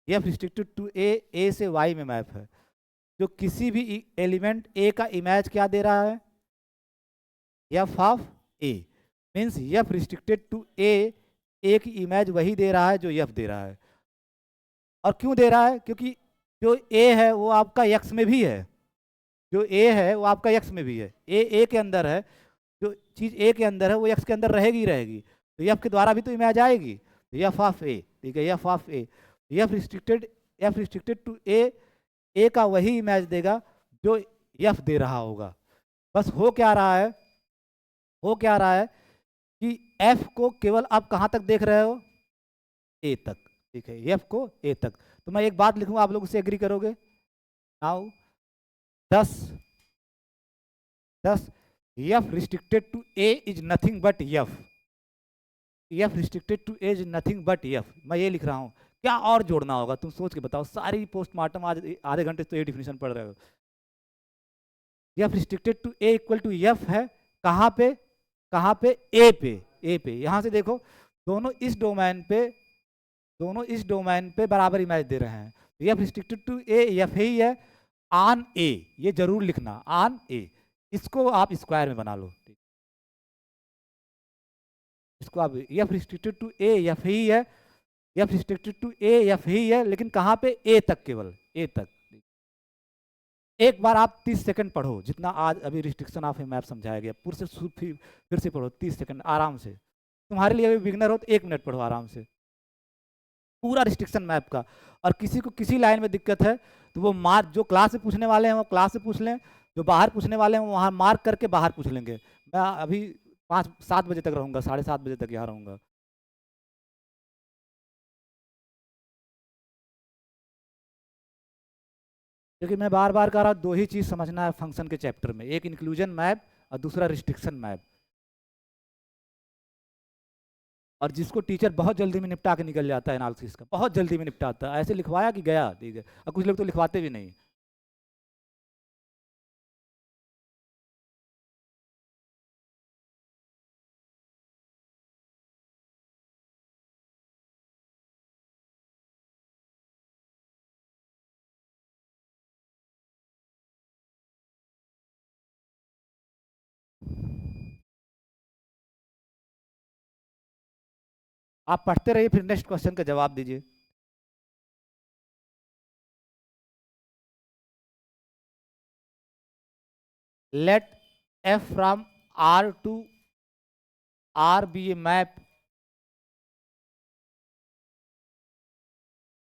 एफ रिस्ट्रिक्टेड टू ए से वाई में मैप है। जो किसी भी एलिमेंट ए का इमेज क्या दे रहा है, F of A, means F restricted to A की इमेज वही दे रहा है जो एफ दे रहा है। और क्यों दे रहा है, क्योंकि जो ए है वो आपका एक्स में भी है, जो ए है वो आपका एक्स में भी है, ए के अंदर है, जो चीज़ ए के अंदर है वो एक्स के अंदर रहेगी ही रहेगी, तो एफ के द्वारा भी तो इमेज आएगी, तो एफ ऑफ ए, ठीक है, F of A, F restricted to A का वही इमेज देगा जो एफ दे रहा होगा। बस हो क्या रहा है, हो क्या रहा है कि एफ को केवल आप कहाँ तक देख रहे हो, ए तक, ठीक है, एफ को ए तक। तो मैं एक बात लिखूंगा, आप लोग उससे एग्री करोगे, now 10 F restricted to A is nothing but F restricted to A is nothing but F. मैं ये लिख रहा हूँ, क्या और जोड़ना होगा, तुम सोच के बताओ, सारी पोस्टमार्टम आज आधे घंटे तो ये डिफिनीशन पढ़ रहे हो। F restricted to A equal to F है, कहाँ पे, कहाँ पे, ए पे, यहाँ से देखो दोनों इस डोमेन पे बराबर इमेज दे रहे हैं, तो F restricted to A F ही है, ऑन ए, ये जरूर लिखना, ऑन ए, इसको आप स्क्वायर में बना लो, इसको आप F restricted to A F ही है, F restricted to A F ही है, लेकिन कहाँ पे, ए तक, केवल ए तक। एक बार आप 30 सेकंड पढ़ो, जितना आज अभी रिस्ट्रिक्शन ऑफ ए मैप समझाया गया, पूरे से फिर से पढ़ो 30 सेकंड आराम से, तुम्हारे लिए अभी बिगनर हो तो 1 मिनट पढ़ो आराम से पूरा रिस्ट्रिक्शन मैप का। और किसी को किसी लाइन में दिक्कत है तो वो मार्क, जो क्लास से पूछने वाले हैं वो क्लास से पूछ लें, जो बाहर पूछने वाले हैं वो वहाँ मार्क करके बाहर पूछ लेंगे। मैं अभी 5-7 बजे तक रहूँगा, 7:30 बजे तक यहाँ रहूँगा। क्योंकि मैं बार बार कह रहा हूँ, दो ही चीज़ समझना है फंक्शन के चैप्टर में, एक इंक्लूजन मैप और दूसरा रिस्ट्रिक्शन मैप। और जिसको टीचर बहुत जल्दी में निपटा के निकल जाता है एनालिसिस का, बहुत जल्दी में निपटाता है, ऐसे लिखवाया कि गया, ठीक है, और कुछ लोग तो लिखवाते भी नहीं। आप पढ़ते रहिए, फिर नेक्स्ट क्वेश्चन का जवाब दीजिए। Let F from R to R be a map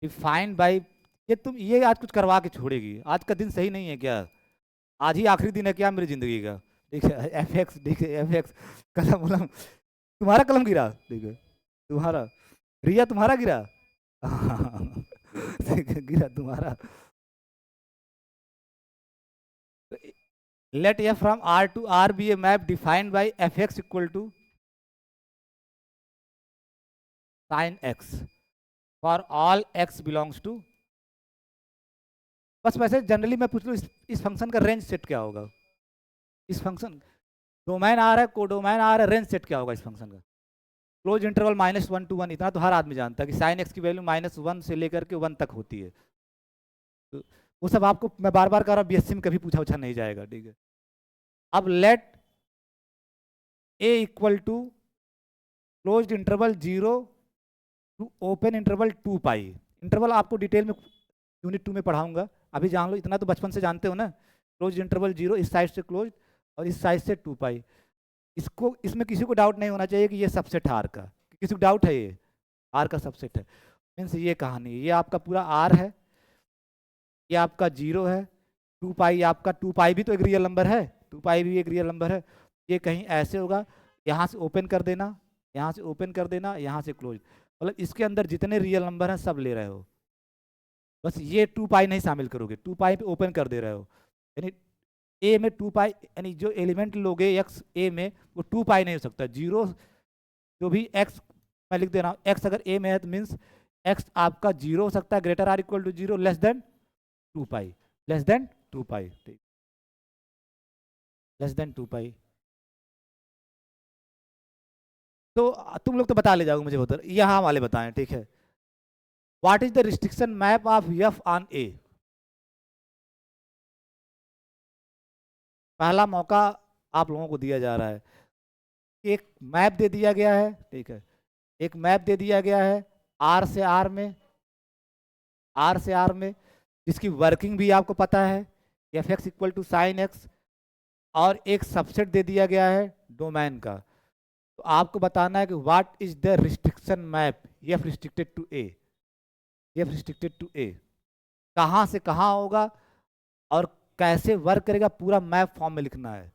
defined by, ये आज कुछ करवा के छोड़ेगी, आज का दिन सही नहीं है क्या, आज ही आखिरी दिन है क्या मेरी जिंदगी का, ठीक है, एफ एक्स, ठीक है, एफ एक्स, कलम उलम, तुम्हारा कलम गिरा, ठीक है, तुम्हारा, रिया तुम्हारा गिरा, ठीक है, गिरा तुम्हारा। Let F from R to R be a map defined by F X equal to sine x for all x belongs to, बस वैसे जनरली मैं पूछ लूँ, इस फंक्शन का रेंज सेट क्या होगा, इस फंक्शन डोमेन आ रहा है, कोडोमेन आ रहा है, रेंज सेट क्या होगा इस फंक्शन का, क्लोज इंटरवल -1 to 1, इतना तो हर आदमी जानता है कि साइन एक्स की वैल्यू -1 से लेकर के 1 तक होती है। तो वो सब आपको मैं बार बार कह रहा हूँ, बीएससी में कभी पूछा उछा नहीं जाएगा, ठीक है। अब let A equal to close interval 0 to open interval 2 pi. Interval आपको डिटेल में यूनिट 2 में पढ़ाऊंगा, अभी जान लो, इतना तो बचपन से जानते हो ना। क्लोज इंटरवल 0, इस साइड से क्लोज और इस साइड से 2 पाई। इसको, इसमें किसी को डाउट नहीं होना चाहिए कि ये सबसेट है आर का। किसी को डाउट है ये आर का सबसेट है, मीन्स ये कहानी है, ये आपका पूरा आर है, ये आपका 0 है, 2 पाई आपका, 2 पाई भी तो एक रियल नंबर है, 2 पाई भी एक रियल नंबर है। ये कहीं ऐसे होगा, यहाँ से ओपन कर देना, यहाँ से ओपन कर देना, यहाँ से क्लोज, मतलब इसके अंदर जितने रियल नंबर हैं सब ले रहे हो, बस ये 2 पाई नहीं शामिल करोगे, 2 पाई पे ओपन कर दे रहे हो। यानी ए में 2 पाई, यानी जो एलिमेंट लोगे एक्स ए में वो 2 पाई नहीं हो सकता। 0 जो भी एक्स मैं लिख दे रहा हूँ, एक्स अगर ए में है तो मीन्स एक्स आपका 0 हो सकता है, greater or equal to 0, less than 2 pi, less than 2 pi, less than 2 pi. तो तुम लोग तो बता ले जाओगे मुझे, बता यहाँ वाले बताएं, ठीक है। What is the restriction map of F on A. पहला मौका आप लोगों को दिया जा रहा है, एक मैप दे दिया गया है, ठीक है, एक मैप दे दिया गया है आर से आर में, आर से आर में, जिसकी वर्किंग भी आपको पता है, F X equal to sine X, और एक सबसेट दे दिया गया है डोमेन का। तो आपको बताना है कि what is the restriction map F restricted to A, F restricted to A कहाँ से कहाँ होगा और कैसे वर्क करेगा, पूरा मैप फॉर्म में लिखना है।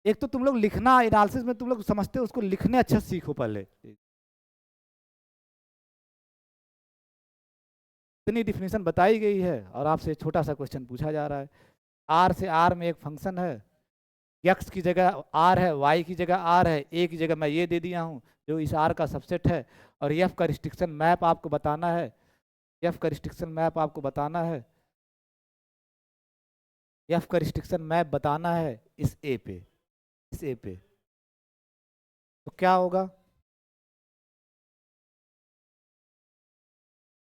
एक तो तुम लोग लिखना, एनालिसिस में तुम लोग समझते हो, उसको लिखने अच्छा सीखो पहले। इतनी डिफिनेशन बताई गई है और आपसे छोटा सा क्वेश्चन पूछा जा रहा है। आर से आर में एक फंक्शन है, एक्स की जगह आर है, वाई की जगह आर है, ए की जगह मैं ये दे दिया हूँ जो इस आर का सबसेट है, और एफ का रिस्ट्रिक्शन मैप आपको बताना है, एफ का रिस्ट्रिक्शन मैप आपको बताना है, एफ का रिस्ट्रिक्शन मैप बताना है इस ए पे, इस ए पे। तो क्या होगा,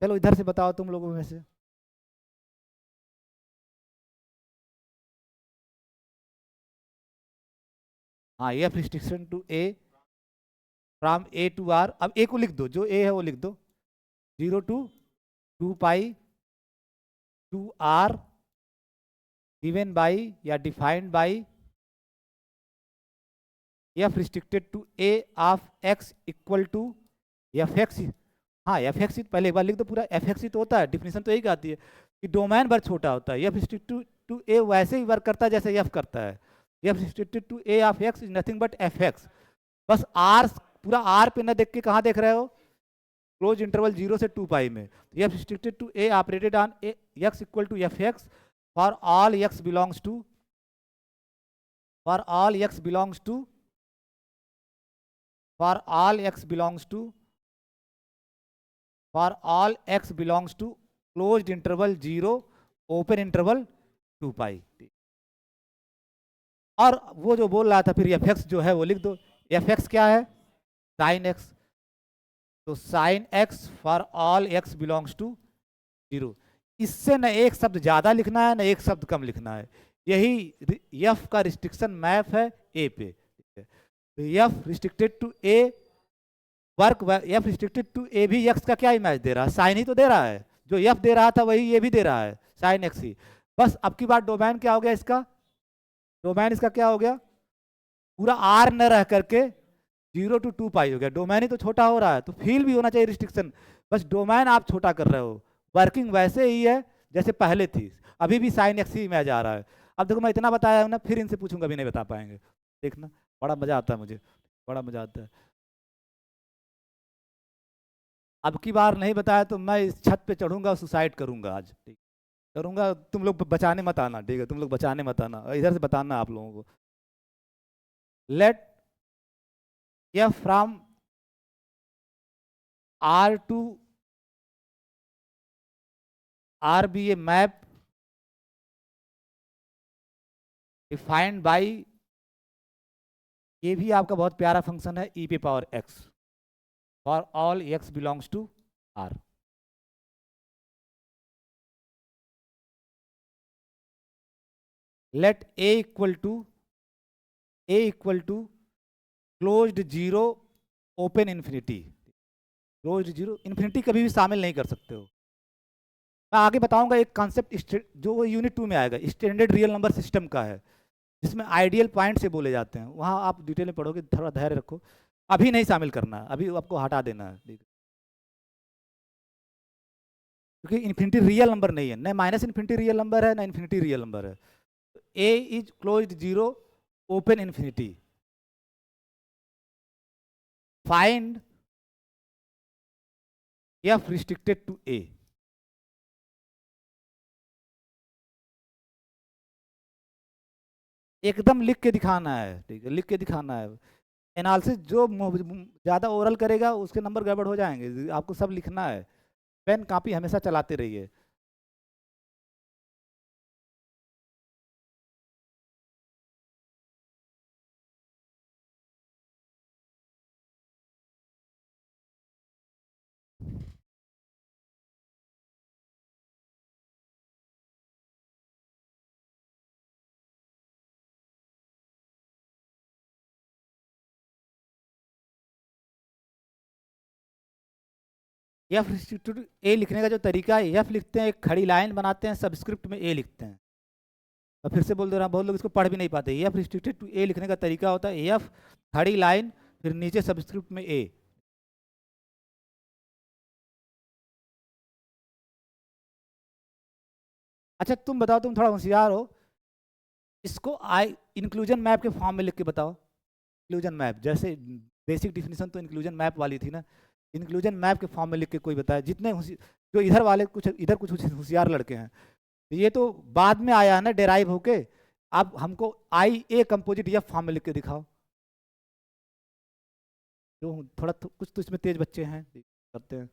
चलो इधर से बताओ तुम लोगों में से। हाँ, F restriction to A from A to R, अब ए को लिख दो, जो ए है वो लिख दो, 0 to 2 pi to R given by या defined by F restricted to A of X equal to F X. हाँ, एफ एक्स पहले एक बार लिख दो पूरा, एफ एक्स तो होता है, डिफिनेशन तो यही आती है कि डोमेन भर छोटा होता है, एफ रिस्ट्रिक्टेड टू ए वैसे ही वर्क करता है जैसे एफ करता है, F restricted to A of X is nothing but F X. बस आर, पूरा आर पे ना देख के कहाँ देख रहे हो, क्लोज इंटरवल 0 से 2 पाई में, f restricted to A operated on x equal to F x for all x belongs to, for all x belongs to, for all x belongs to, for all x belongs to closed interval 0 open interval 2 पाई। और वो जो बोल रहा था फिर F X जो है वो लिख दो, एफ एक्स क्या है, साइन एक्स, तो sine x for all x belongs to 0। इससे न एक शब्द ज्यादा लिखना है न एक शब्द कम लिखना है, यही एफ का रिस्ट्रिक्शन मैप है ए पे। F restricted to A work, F restricted to A भी एक्स का क्या इमेज दे रहा है, साइन ही तो दे रहा है, जो एफ दे रहा था वही ये भी दे रहा है, साइन एक्स ही। बस अब की बात डोमेन क्या हो गया इसका, डोमेन इसका क्या हो गया, पूरा आर न रह करके 0 टू 2 पाई हो गया, डोमेन ही तो छोटा हो रहा है, तो फील भी होना चाहिए रिस्ट्रिक्शन, बस डोमेन आप छोटा कर रहे हो, वर्किंग वैसे ही है जैसे पहले थी, अभी भी साइन एक्स ही इमेज आ रहा है। अब देखो मैं इतना बताया हूँ ना, फिर इनसे पूछूंगा भी नहीं बता पाएंगे, देखना बड़ा मजा आता है मुझे, बड़ा मजा आता है। अब की बार नहीं बताया तो मैं इस छत पे चढ़ूंगा, सुसाइड करूंगा आज, ठीक करूंगा, तुम लोग बचाने मत आना, ठीक है, तुम लोग बचाने मत आना, इधर से बताना आप लोगों को। Let F from R to R be a map defined by ये भी आपका बहुत प्यारा फंक्शन है, ई पे power x for all x belongs to R. Let A equal to closed zero open infinity. Closed zero infinity कभी भी शामिल नहीं कर सकते हो। मैं आगे बताऊंगा एक कॉन्सेप्ट जो वो यूनिट 2 में आएगा, स्टैंडर्ड रियल नंबर सिस्टम का है, जिसमें आइडियल पॉइंट से बोले जाते हैं। वहाँ आप डिटेल में पढ़ोगे, थोड़ा धैर्य रखो, अभी नहीं शामिल करना, अभी आपको हटा देना है, ठीक है? क्योंकि इन्फिनिटी रियल नंबर नहीं है, न माइनस इन्फिनिटी रियल नंबर है, ना इन्फिनिटी रियल नंबर है। A is closed zero open infinity. Find F restricted to A. एकदम लिख के दिखाना है, ठीक है, लिख के दिखाना है। एनालिसिस जो ज़्यादा ओरल करेगा उसके नंबर गड़बड़ हो जाएंगे, आपको सब लिखना है। पेन कॉपी हमेशा चलाते रहिए। एफ रिस्ट्रिक्टेड ए लिखने का जो तरीका है, एफ लिखते हैं, एक खड़ी लाइन बनाते हैं, सबस्क्रिप्ट में ए लिखते हैं। और फिर से बोल दे रहा हूँ, बहुत लोग इसको पढ़ भी नहीं पाते। एफ रिस्ट्रिक्टेड टू ए लिखने का तरीका होता है एफ खड़ी लाइन, फिर नीचे सबस्क्रिप्ट में ए। अच्छा तुम बताओ, तुम थोड़ा होशियार हो, इसको आई इंक्लूजन मैप के फॉर्म में लिख के बताओ। इंक्लूजन मैप, जैसे बेसिक डिफिनीशन तो इंक्लूजन मैप वाली थी ना, इंक्लूजन मैप के फॉर्म में लिख के कोई बताए। जितने जो इधर वाले कुछ इधर कुछ होशियार लड़के हैं, ये तो बाद में आया है ना डेराइव होके। आप हमको आई ए कंपोजिट या फॉर्म में लिख के दिखाओ। जो थोड़ा कुछ तो इसमें तेज बच्चे हैं, करते हैं।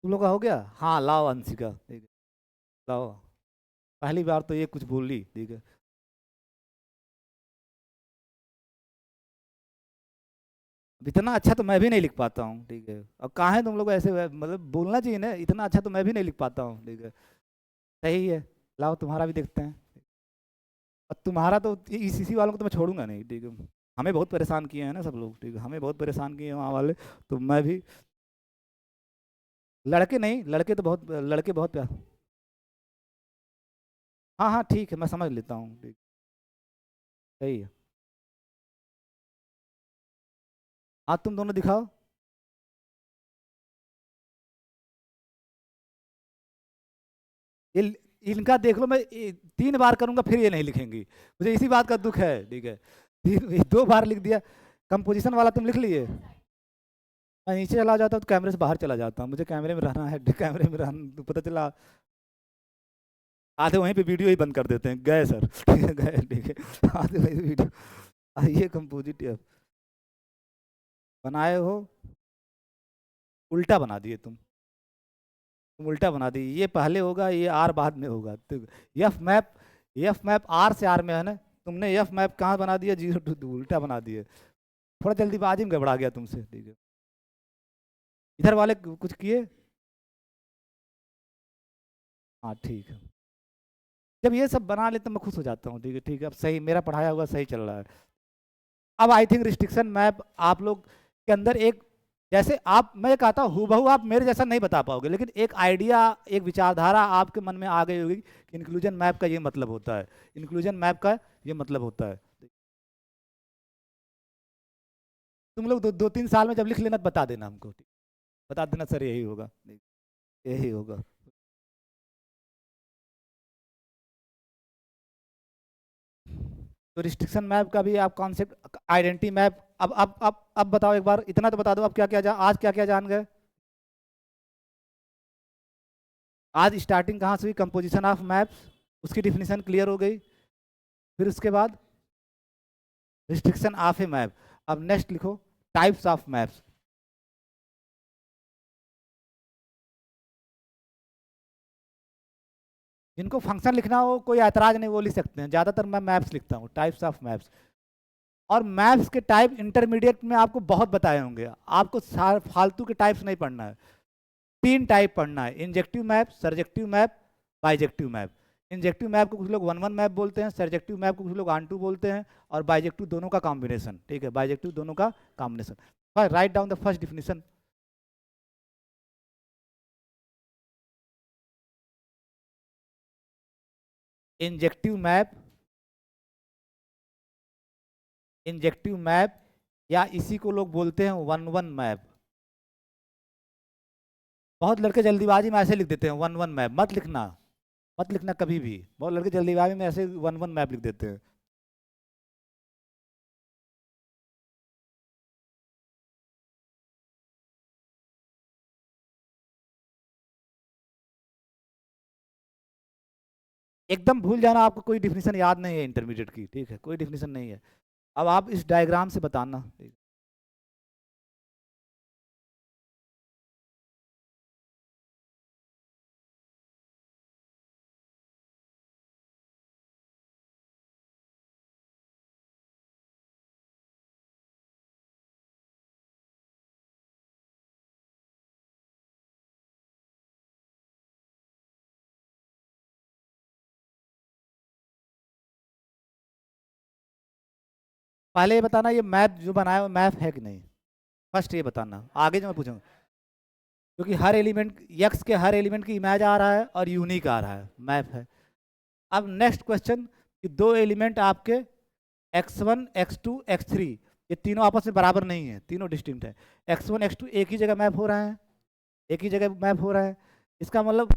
तुम लोग का हो गया? हाँ लाओ अंशिका, ठीक है, लाओ। पहली बार तो ये कुछ बोल ली, ठीक है। अब इतना अच्छा तो मैं भी नहीं लिख पाता हूँ, ठीक है। अब कहाँ है तुम लोग ऐसे, मतलब बोलना चाहिए ना, इतना अच्छा तो मैं भी नहीं लिख पाता हूँ, ठीक है। सही है, लाओ तुम्हारा भी देखते हैं। और तुम्हारा तो इसी वालों को तो मैं छोड़ूंगा नहीं, ठीक है। हमें बहुत परेशान किए हैं ना सब लोग, ठीक है, हमें बहुत परेशान किए हैं वहाँ वाले। तो मैं भी, लड़के नहीं, लड़के तो बहुत, लड़के बहुत प्यार। हाँ हाँ ठीक है, मैं समझ लेता हूँ, ठीक। सही है। हाँ तुम दोनों दिखाओ। ये इनका देख लो, मैं 3 बार करूंगा फिर ये नहीं लिखेंगी, मुझे इसी बात का दुख है, ठीक है। 2 बार लिख दिया। कंपोजिशन वाला तुम लिख लिए। मैं नीचे चला जाता हूँ तो कैमरे से बाहर चला जाता हूँ, मुझे कैमरे में रहना है, कैमरे में रहना तो पता चला आधे वहीं पे वीडियो ही बंद कर देते हैं, गए सर। गए, ठीक है, आधे वहीं वीडियो। ये कंपोजिट बनाए हो, उल्टा बना दिए तुम उल्टा बना दिए, ये पहले होगा, ये आर बाद में होगा, तो एफ मैप आर से आर में है ना, तुमने एफ मैप कहाँ बना दिया, 0 to 2, उल्टा बना दिए। थोड़ा जल्दीबाजी में गड़बड़ा गया तुमसे, ठीक है। इधर वाले कुछ किए। हाँ ठीक है, जब ये सब बना लेते मैं खुश हो जाता हूँ, ठीक है, ठीक है, अब सही मेरा पढ़ाया हुआ सही चल रहा है। अब आई थिंक रिस्ट्रिक्शन मैप आप लोग के अंदर एक, जैसे आप, मैं ये कहता हूँ हूबहू आप मेरे जैसा नहीं बता पाओगे, लेकिन एक आइडिया, एक विचारधारा आपके मन में आ गई होगी कि इंक्लूजन मैप का ये मतलब होता है, इंक्लूजन मैप का ये मतलब होता है। तुम लोग 2-3 साल में जब लिख लेना तो बता देना हमको, ठीक? बता देना सर यही होगा, यही होगा। तो रिस्ट्रिक्शन मैप का भी आप कॉन्सेप्ट, आइडेंटिटी मैप, अब बताओ एक बार, इतना तो बता दो, अब क्या क्या आज क्या क्या जान गए। आज स्टार्टिंग कहाँ से हुई, कंपोजिशन ऑफ मैप्स, उसकी डिफिनीशन क्लियर हो गई। फिर उसके बाद रिस्ट्रिक्शन ऑफ ए मैप। अब नेक्स्ट लिखो टाइप्स ऑफ मैप्स। जिनको फंक्शन लिखना हो कोई ऐतराज नहीं, वो लिख सकते हैं, ज़्यादातर मैं मैप्स लिखता हूँ, टाइप्स ऑफ मैप्स। और मैप्स के टाइप इंटरमीडिएट में आपको बहुत बताए होंगे, आपको फालतू के टाइप्स नहीं पढ़ना है। 3 टाइप पढ़ना है, injective map, surjective map, bijective map. Injective map को कुछ लोग 1-1 मैप बोलते हैं, सरजेक्टिव मैप को कुछ लोग ऑन टू बोलते हैं, और बाइजेक्टिव दोनों का कॉम्बिनेशन। ठीक है, बाइजेक्टिव दोनों का combination. Write down the first definition. Injective map, injective map या इसी को लोग बोलते हैं 1-1 मैप। बहुत लड़के जल्दीबाजी में ऐसे लिख देते हैं 1-1 मैप, मत लिखना, मत लिखना कभी भी। बहुत लड़के जल्दीबाजी में ऐसे 1-1 मैप लिख देते हैं। एकदम भूल जाना, आपको कोई डिफिनीशन याद नहीं है इंटरमीडिएट की। ठीक है, कोई डिफिनीशन नहीं है। अब आप इस डायग्राम से बताना। पहले ये बताना, ये मैप जो बनाया वो मैप है कि नहीं, फर्स्ट ये बताना, आगे जो मैं पूछूंगा। क्योंकि हर एलिमेंट, यक्स के हर एलिमेंट की इमेज आ रहा है और यूनिक आ रहा है, मैप है। अब नेक्स्ट क्वेश्चन कि दो एलिमेंट आपके x1 x2 x3, ये तीनों आपस में बराबर नहीं है, तीनों डिस्टिंक्ट है। x1 x2 एक ही जगह मैप हो रहा है, एक ही जगह मैप हो रहा है। इसका मतलब